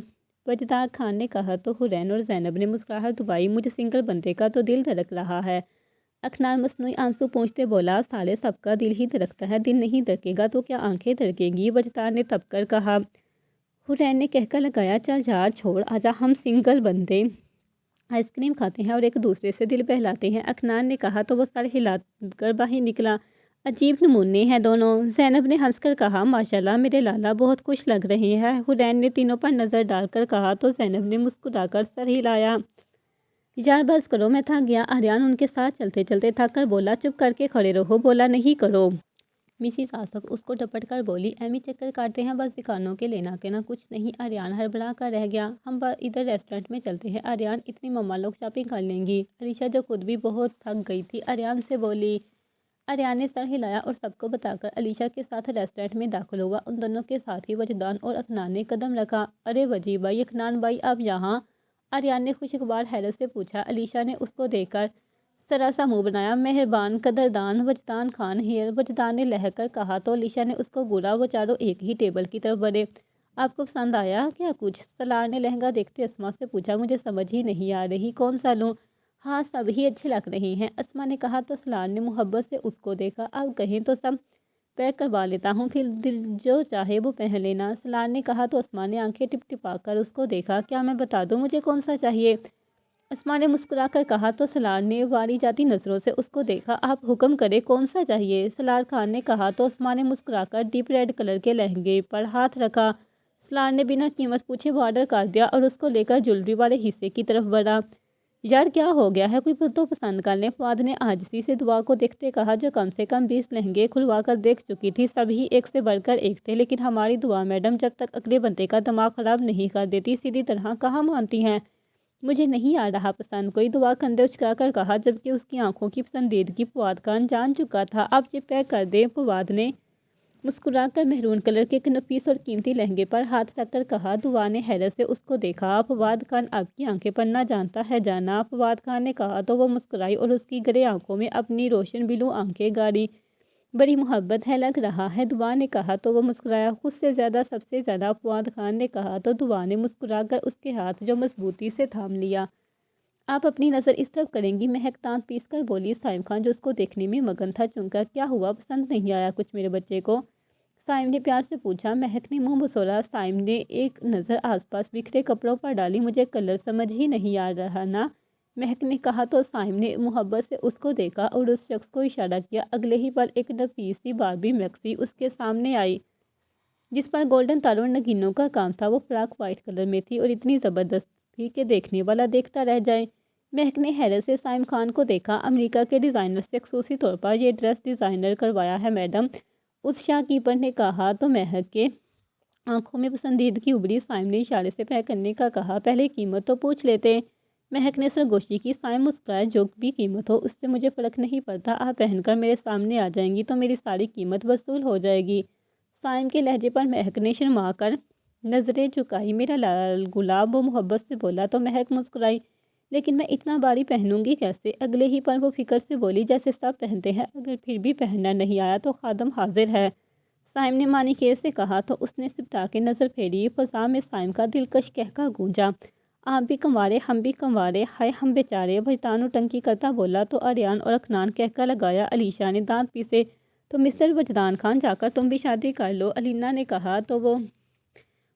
وجدان خان نے کہا تو حرین اور زینب نے مسکراہٹ دبائی۔ مجھے سنگل بندے کا تو دل دھڑک رہا ہے، اکنان مصنوعی آنسو پونچھتے بولا۔ سالے سب کا دل ہی دھڑکتا ہے، دل نہیں دھڑکے گا تو کیا آنکھیں دھڑکیں گی، وجدان نے تب کر کہا۔ حرین نے کہکا لگایا۔ چل یار چھوڑ، آجا ہم سنگل بندے آئس کریم کھاتے ہیں اور ایک دوسرے سے دل بہلاتے ہیں، اکنان نے کہا تو وہ سر ہلا کر باہر نکلا۔ عجیب نمونے ہیں دونوں، زینب نے ہنس کر کہا۔ ماشاءاللہ میرے لالا بہت خوش لگ رہے ہیں، حرین نے تینوں پر نظر ڈال کر کہا تو زینب نے مسکرا کر سر ہلایا۔ یار بس کرو، میں تھک گیا، آریان ان کے ساتھ چلتے چلتے تھک کر بولا۔ چپ کر کے کھڑے رہو، بولا نہیں کرو، مسز آصف اس کو ڈپٹ کر بولی۔ ایمی چکر کاٹتے ہیں بس، دکانوں کے لینا کے نا کچھ نہیں، آریان ہڑبڑا کر رہ گیا۔ ہم ادھر ریسٹورنٹ میں چلتے ہیں آریان، اتنی مما لوگ شاپنگ کر لیں گی، علیشا جو خود بھی بہت تھک گئی تھی آریان سے بولی۔ آریان نے سر ہلایا اور سب کو بتا کر علیشا کے ساتھ ریسٹورنٹ میں داخل ہوا۔ ان دونوں کے ساتھ ہی وجدان اور اکنان نے قدم رکھا۔ ارے وجی بھائی، اکنان بھائی آپ یہاں؟ آریان نے خوشگوار حیرت سے پوچھا۔ علیشا نے اس کو دیکھ کر ذرا سا منہ بنایا۔ مہربان قدردان وجدان خان ہیئر، وجدان نے لہجہ کر کہا تو علیشا نے اس کو گھورا۔ وہ چاروں ایک ہی ٹیبل کی طرف بڑھے۔ آپ کو پسند آیا کیا کچھ؟ سلار نے لہنگا دیکھتے اسما سے پوچھا۔ مجھے سمجھ ہی نہیں آ رہی کون سا لوں؟ ہاں سب ہی اچھے لگ رہے ہیں، اسما نے کہا تو سلار نے محبت سے اس کو دیکھا۔ اب کہیں تو سب پیک کروا لیتا ہوں، پھر دل جو چاہے وہ پہن لینا۔ سلار نے کہا تو اسما نے آنکھیں ٹپ ٹپا کر اس کو دیکھا۔ کیا میں بتا دوں مجھے کون سا چاہیے؟ اسما نے مسکرا کر کہا تو سلار نے واری جاتی نظروں سے اس کو دیکھا۔ آپ حکم کریں، کون سا چاہیے؟ سلار خان نے کہا تو اسما نے مسکرا کر ڈیپ ریڈ کلر کے لہنگے پر ہاتھ رکھا۔ سلار نے بنا قیمت پوچھے وہ آرڈر کر دیا اور اس کو لے کر جولری والے حصے کی طرف بڑھا۔ یار کیا ہو گیا ہے، کوئی تو پسند کر لیں، فواد نے عاجزی سے دعا کو دیکھتے کہا، جو کم سے کم 20 لہنگے کھلوا کر دیکھ چکی تھی۔ سبھی ایک سے بڑھ کر ایک تھے، لیکن ہماری دعا میڈم جب تک اگلے بندے کا دماغ خراب نہیں کر دیتی سیدھی طرح کہاں مانتی ہیں۔ مجھے نہیں آ رہا پسند کوئی، دعا کندھے اچکا کر کہا، جبکہ اس کی آنکھوں کی پسندیدگی فواد خان جان چکا تھا۔ آپ یہ پیک کر دیں، فواد نے مسکرا کر مہرون کلر کے نفیس اور قیمتی لہنگے پر ہاتھ رکھ کر کہا۔ دعا نے حیرت سے اس کو دیکھا۔ فواد خان آپ کی آنکھیں پڑھنا جانتا ہے جانا، فواد خان نے کہا تو وہ مسکرائی اور اس کی گرے آنکھوں میں اپنی روشن بلو آنکھیں گاڑی۔ بڑی محبت ہے لگ رہا ہے، دعا نے کہا تو وہ مسکرایا۔ خود سے زیادہ سب سے زیادہ، فواد خان نے کہا تو دعا نے مسکرا کر اس کے ہاتھ جو مضبوطی سے تھام لیا۔ آپ اپنی نظر اس طرف کریں گی؟ مہک دانت پیس کر بولی۔ سائم خان جو اس کو دیکھنے میں مگن تھا چونکا۔ کیا ہوا، پسند نہیں آیا کچھ میرے بچے کو؟ سائم نے پیار سے پوچھا۔ مہک نے منہ بسوڑا۔ سائم نے ایک نظر آس پاس بکھرے کپڑوں پر ڈالی۔ مجھے کلر سمجھ ہی نہیں آ رہا نا، مہک نے کہا تو سائم نے محبت سے اس کو دیکھا اور اس شخص کو اشارہ کیا۔ اگلے ہی پل ایک نفیس سی باربی میکسی اس کے سامنے آئی، جس پر گولڈن تاروں اور نگینوں کا کام تھا۔ وہ فراک وائٹ کلر میں تھی اور اتنی زبردست تھی کہ دیکھنے والا دیکھتا رہ جائے۔ مہک نے حیرت سے سائم خان کو دیکھا۔ امریکہ کے ڈیزائنر سے خصوصی طور پر یہ ڈریس ڈیزائنر کروایا ہے میڈم، اس شاہ کیپر نے کہا تو مہک کے آنکھوں میں پسندیدگی ابھری۔ سائم نے اشارے سے پیک کرنے کا کہا۔ پہلے قیمت تو پوچھ لیتے، مہک نے سرگوشی کی۔ سائم مسکرائے۔ جو بھی قیمت ہو اس سے مجھے فرق نہیں پڑتا، آپ پہن کر میرے سامنے آ جائیں گی تو میری ساری قیمت وصول ہو جائے گی۔ سائم کے لہجے پر مہک نے شرما کر نظریں جھکائی۔ میرا لال گلاب، وہ محبت سے بولا تو مہک مسکرائی۔ لیکن میں اتنا باری پہنوں گی کیسے؟ اگلے ہی پل وہ فکر سے بولی، جیسے سب پہنتے ہیں، اگر پھر بھی پہننا نہیں آیا تو خادم حاضر ہے۔ سائم نے معنی خیز سے کہا تو اس نے سبٹا کے نظر پھیری۔ فضا میں سائم کا دلکش قہقہ گونجا۔ آپ بھی کنوارے، ہم بھی کنوارے، ہائے ہم بیچارے، وجدان نوٹنکی کرتا بولا تو آریان اور اکنان قہقہ لگایا۔ علیشا نے دانت پیسے تو مسٹر وجدان خان جا کر تم بھی شادی کر لو، الینا نے کہا تو وہ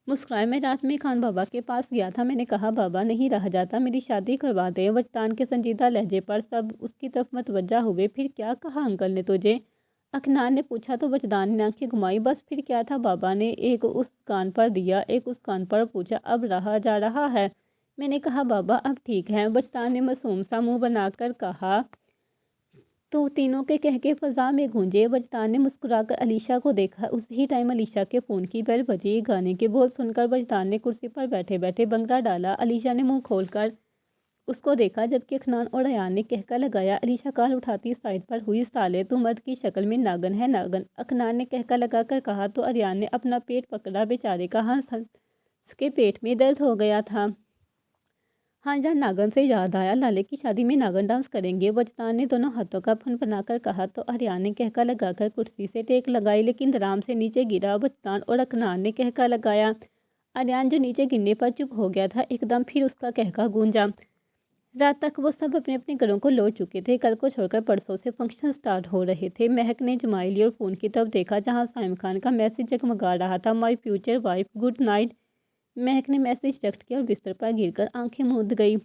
مسکرائے۔ میں رات میں خان بابا کے پاس گیا تھا، میں نے کہا بابا نہیں رہا جاتا، میری شادی کروا دیں۔ وجدان کے سنجیدہ لہجے پر سب اس کی طرف متوجہ ہوئے۔ پھر کیا کہا انکل نے تجھے؟ اکنان نے پوچھا تو وجدان نے آنکھیں گھمائی۔ بس پھر کیا تھا، بابا نے ایک اس کان پر دیا ایک اس کان پر، پوچھا اب رہا جا رہا ہے؟ میں نے کہا بابا اب ٹھیک ہے، وجدان نے معصوم سا منہ بنا کر کہا تو تینوں کے قہقہے فضا میں گونجے۔ وجدان نے مسکرا کر علیشا کو دیکھا۔ اسی ٹائم علیشا کے فون کی بیل بجی۔ گانے کے بول سن کر وجدان نے کرسی پر بیٹھے بیٹھے بنگڑا ڈالا۔ علیشا نے منہ کھول کر اس کو دیکھا، جبکہ اکنان اور ایان نے قہقہ لگایا۔ علیشا کال اٹھاتی سائڈ پر ہوئی۔ سالے تو مرد کی شکل میں ناگن ہے ناگن، اکنان نے قہقہ لگا کر کہا تو ایان نے اپنا پیٹ پکڑا۔ بیچارے کا ہنس کے پیٹ میں درد ہو گیا تھا۔ ہاں جان، ناگن سے یاد آیا، لالے کی شادی میں ناگن ڈانس کریں گے، وجدان نے دونوں ہاتھوں کا پھن بنا کر کہا تو ایان نے قہقہ لگا کر کرسی سے ٹیک لگائی، لیکن دھڑام سے نیچے گرا۔ وجدان اور اکنان نے قہقہ لگایا۔ ایان جو نیچے گرنے پر چپ ہو گیا تھا، ایک دم پھر اس کا قہقہ گونجا۔ رات تک وہ سب اپنے اپنے گھروں کو لوٹ چکے تھے۔ کل کو چھوڑ کر پرسوں سے فنکشن سٹارٹ ہو رہے تھے۔ مہک نے جمائی لی اور فون کی طرف دیکھا، جہاں سائم خان کا میسج جگمگا رہا تھا، my future wife good night. مہک نے میسج رکھ دیا اور بستر پر گر کر آنکھیں موند گئی۔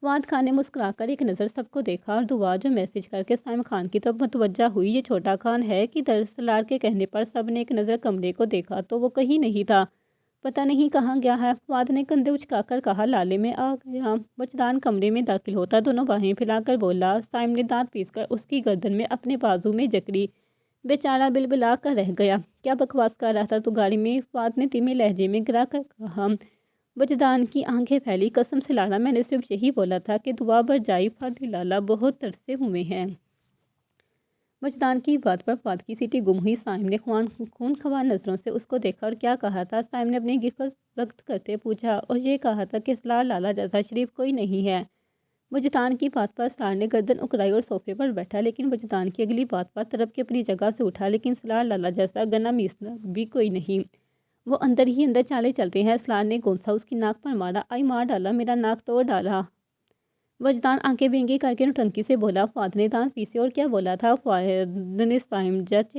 فواد خان نے مسکرا کر ایک نظر سب کو دیکھا اور دعا جو میسج کر کے سائم خان کی طرف متوجہ ہوئی۔ یہ چھوٹا خان ہے کدھر؟ سلار کے کہنے پر سب نے ایک نظر کمرے کو دیکھا تو وہ کہیں نہیں تھا۔ پتہ نہیں کہاں گیا ہے، فواد نے کندھے اچکا کر کہا۔ لالے میں آ گیا، وجدان کمرے میں داخل ہوتا دونوں باہیں پھیلا کر بولا۔ سائم نے دانت پیس کر اس کی گردن میں اپنے بازو میں جکڑی۔ بیچارہ بلبلا کر رہ گیا، کیا بکواس کر رہا تھا تو گاڑی میں؟ فواد نے دھیمے لہجے میں گرا کر کہا۔ وجدان کی آنکھیں پھیلی۔ قسم سے لالا، میں نے صرف یہی بولا تھا کہ دعا بڑھ جائی، فادی لالا بہت ترسے ہوئے ہیں۔ وجدان کی بات پر فواد کی سیٹی گم ہوئی۔ سائم نے خون خوار نظروں سے اس کو دیکھا۔ اور کیا کہا تھا؟ سائم نے اپنی گرفت سخت کرتے پوچھا۔ اور یہ کہا تھا کہ سلار لالا جیسا شریف کوئی نہیں ہے۔ وجدان کی بات پر سلار نے گردن اکڑائی اور صوفے پر بیٹھا، لیکن وجدان کی اگلی بات پر تڑپ کے اپنی جگہ سے اٹھا، لیکن سلار لالا جیسا گنا میسنا بھی کوئی نہیں، وہ اندر ہی اندر چالے چلتے ہیں۔ سلار نے گونسا اس کی ناک پر مارا۔ آئی مار ڈالا، میرا ناک توڑ ڈالا، وجدان آنکھیں بینگی کر کے نوٹنکی سے بولا۔ فواد نے دانت پیسے۔ اور کیا بولا تھا؟ فواد نے سائم جج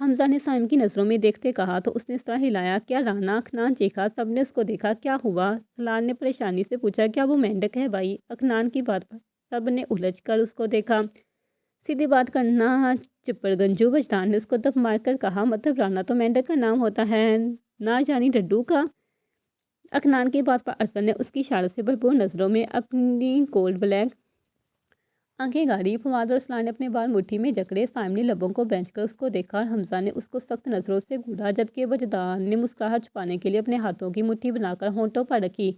حمزہ نے سائم کی نظروں میں دیکھتے کہا تو اس نے سر ہلایا۔ کیا رانا؟ اکنان چیخا۔ سب نے اس کو دیکھا۔ کیا ہوا؟ سلار نے پریشانی سے پوچھا۔ کیا وہ مینڈک ہے بھائی؟ اکنان کی بات پر سب نے الجھ کر اس کو دیکھا۔ سیدھی بات کرنا چپڑ گنجو، وجدان نے اس کو دب مار کر کہا۔ مطلب رانا تو مینڈک کا نام ہوتا ہے نا، یعنی ڈڈو کا؟ اکنان کی بات پر ارسل نے اس کی اشارے سے بھرپور نظروں میں اپنی کولڈ بلیک آنکھیں گاڑی۔ فواد اور سلار نے اپنے بال مٹھی میں جکڑے۔ سائم نے لبوں کو بینچ کر اس کو دیکھا اور حمزہ نے اس کو سخت نظروں سے گھورا، جبکہ وجدان نے مسکراہٹ چھپانے کے لیے اپنے ہاتھوں کی مٹھی بنا کر ہونٹوں پر رکھی۔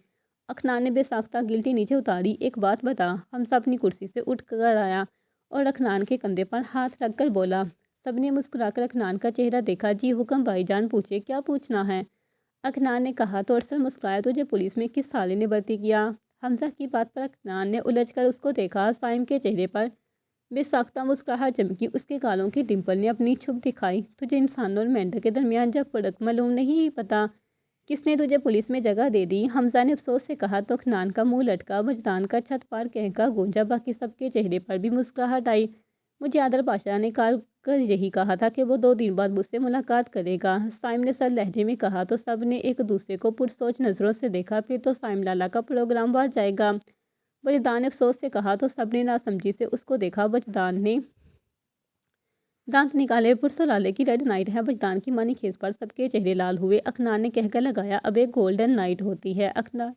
اکنان نے بے ساختہ گلٹی نیچے اتاری۔ ایک بات بتا۔ حمزہ اپنی کرسی سے اٹھ کر آیا اور اکنان کے کندھے پر ہاتھ رکھ کر بولا۔ سب نے مسکرا کر اکنان کا چہرہ دیکھا۔ جی حکم بھائی جان، پوچھے کیا پوچھنا ہے؟ اکنان نے کہا تو ارسل مسکرایا۔ تجھے پولیس میں کس سالے نے بھرتی کیا؟ حمزہ کی بات پر اکنان نے الجھ کر اس کو دیکھا۔ سائم کے چہرے پر بے ساختہ مسکراہٹ چمکی۔ اس کے گالوں کی ڈمپل نے اپنی چھپ دکھائی۔ تجھے انسانوں اور مینڈک کے درمیان جب فرق معلوم نہیں پتا کس نے تجھے پولیس میں جگہ دے دی؟ حمزہ نے افسوس سے کہا تو اکنان کا منہ لٹکا۔ وجدان کا چھت پار کہکا گونجا۔ باقی سب کے چہرے پر بھی مسکراہٹ آئی۔ مجھے عادل پاشا نے کال کر یہی کہا تھا کہ وہ 2 دن بعد مجھ سے ملاقات کرے گا، سائم نے سر لہجے میں کہا تو سب نے ایک دوسرے کو پرسوچ نظروں سے دیکھا۔ پھر تو سائم لالا کا پروگرام بڑھ جائے گا، وجدان نے افسوس سے کہا تو سب نے ناسمجھی سے اس کو دیکھا۔ وجدان نے دانت نکالے۔ پرسوں لالے کی ریڈ نائٹ ہے۔ وجدان کی معنی خیز پر سب کے چہرے لال ہوئے۔ اکنان نے کہہ کر لگایا، اب ایک گولڈن نائٹ ہوتی ہے۔ اکنان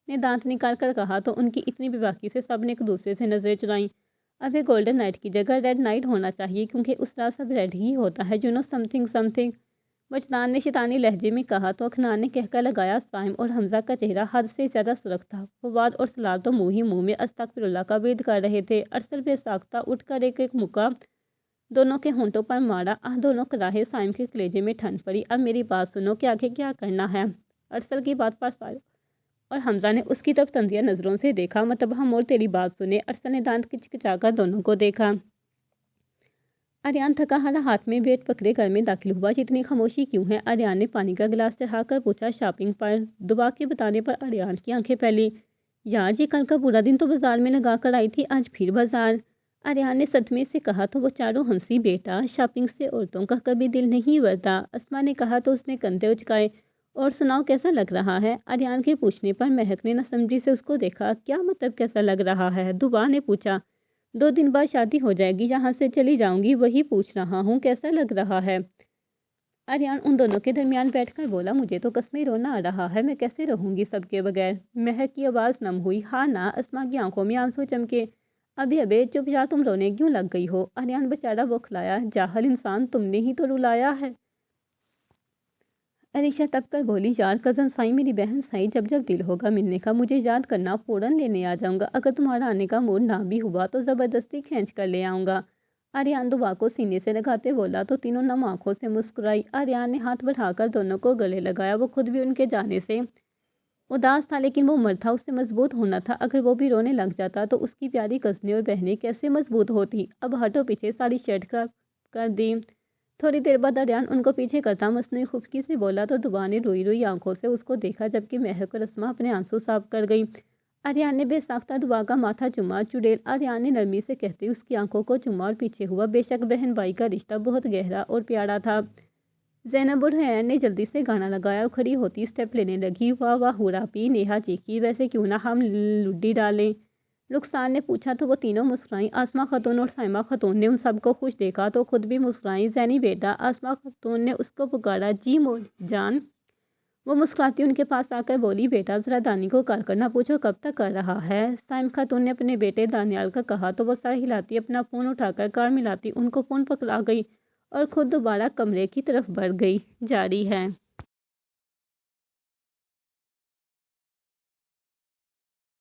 نے دانت نکال کر کہا تو ان کی اتنی بے باکی سے سب نے ایک دوسرے سے نظریں چرائیں۔ اب ایک گولڈن نائٹ کی جگہ ریڈ نائٹ ہونا چاہیے، کیونکہ اس رات سب ریڈ ہی ہوتا ہے، سم تھنگ وجدان نے شیطانی لہجے میں کہا تو اکنان نے کہہ کر لگایا۔ سائم اور حمزہ کا چہرہ حد سے زیادہ سرخ تھا۔ فواد اور سلار تو منہ ہی منہ میں استغفر اللہ کا ورد کر رہے تھے۔ ارسل بے ساختہ اٹھ کر ایک مکہ دونوں کے ہونٹوں پر مارا۔ دونوں کراہے سائم کے کلیجے میں ٹھنڈ پڑی۔ اب میری بات سنو کہ آگے کیا کرنا ہے؟ ارسل کی بات پر سائم اور حمزہ نے اس کی طرف تندیہ نظروں سے دیکھا۔ مطلب ہم اور تیری بات سنیں؟ ارسل نے دانت کچکچا کر دونوں کو دیکھا۔ آریان تھکا حالا ہاتھ میں بیٹ پکڑے گھر میں داخل ہوا۔ اتنی خاموشی کیوں ہے؟ آریان نے پانی کا گلاس چڑھا کر پوچھا۔ شاپنگ پر دبا کے بتانے پر آریان کی آنکھیں پھیلی۔ یار یہ کل کا پورا دن تو بازار میں لگا کر آئی تھی، آج پھر بازار؟ آریان نے صدمے سے کہا تو وہ چاروں ہنسی۔ بیٹا شاپنگ سے عورتوں کا کبھی دل نہیں بھرتا، اسما نے کہا تو اس نے کندھے اچکائے۔ اور سناؤ کیسا لگ رہا ہے؟ آریان کے پوچھنے پر مہک نے ناسمجھی سے اس کو دیکھا۔ کیا مطلب کیسا لگ رہا ہے؟ دبا نے پوچھا۔ 2 دن بعد شادی ہو جائے گی، یہاں سے چلی جاؤں گی، وہی پوچھ رہا ہوں کیسا لگ رہا ہے؟ آریان ان دونوں کے درمیان بیٹھ کر بولا۔ مجھے تو قسمیں رونا آ رہا ہے، میں کیسے رہوں گی سب کے بغیر؟ مہک کی آواز نم ہوئی۔ ہاں نا؟ اسما کی آنکھوں میں آنسو چمکے۔ ابے چپ جا، تم رونے کیوں لگ گئی ہو؟ آریان بیچارہ بوکھلایا۔ جاہل انسان، تم نے ہی تو رلایا ہے۔ علیشا تپ کر بولی۔ یار کزن سائی، میری بہن سائی، جب جب دل ہوگا ملنے کا مجھے یاد کرنا، فوراً لینے آ جاؤں گا۔ اگر تمہارا آنے کا موڈ نہ بھی ہوا تو زبردستی کھینچ کر لے آؤں گا۔ آریان دعا کو سینے سے لگاتے بولا تو تینوں نم آنکھوں سے مسکرائی۔ آریان نے ہاتھ بڑھا کر دونوں کو گلے لگایا۔ وہ خود بھی ان کے جانے سے اداس تھا، لیکن وہ مرد تھا، اس سے مضبوط ہونا تھا۔ اگر وہ بھی رونے لگ جاتا تو اس کی پیاری کزنیں اور بہنیں کیسے مضبوط ہوتی؟ اب ہٹو پیچھے، ساری شرٹ کر دی۔ تھوڑی دیر بعد آریان ان کو پیچھے کرتا مصنوعی خفگی سے بولا تو دبا نے روئی روئی آنکھوں سے اس کو دیکھا، جبکہ مہک اور اسما اپنے آنسو صاف کر گئی۔ آریان نے بے ساختہ دبا کا ماتھا چوما۔ چڑیل، آریان نے نرمی سے کہتے اس کی آنکھوں کو چوما اور پیچھے ہوا۔ بے شک بہن بھائی کا رشتہ بہت گہرا اور پیارا تھا۔ زینب اور حیان نے جلدی سے گانا لگایا اور کھڑی ہوتی اسٹیپ لینے لگی۔ واہ واہ ہورا پی، نیہا چیخی۔ ویسے کیوں نہ ہم لڈی ڈالیں؟ رخسار نے پوچھا تو وہ تینوں مسکرائیں۔ آسماء خاتون اور سائمہ خاتون نے ان سب کو خوش دیکھا تو خود بھی مسکرائیں۔ زینی بیٹا، آسماء خاتون نے اس کو پکارا۔ جی مولی جان۔ وہ مسکراتی ان کے پاس آ کر بولی۔ بیٹا ذرا دانی کو کال کرنا پوچھو کب تک کر رہا ہے؟ سائم خاتون نے اپنے بیٹے دانیال کا کہا تو وہ سر ہلاتی اپنا فون اٹھا کر کار ملاتی ان کو فون پکڑا گئی اور خود دوبارہ کمرے کی طرف بڑھ گئی۔ جاری ہے۔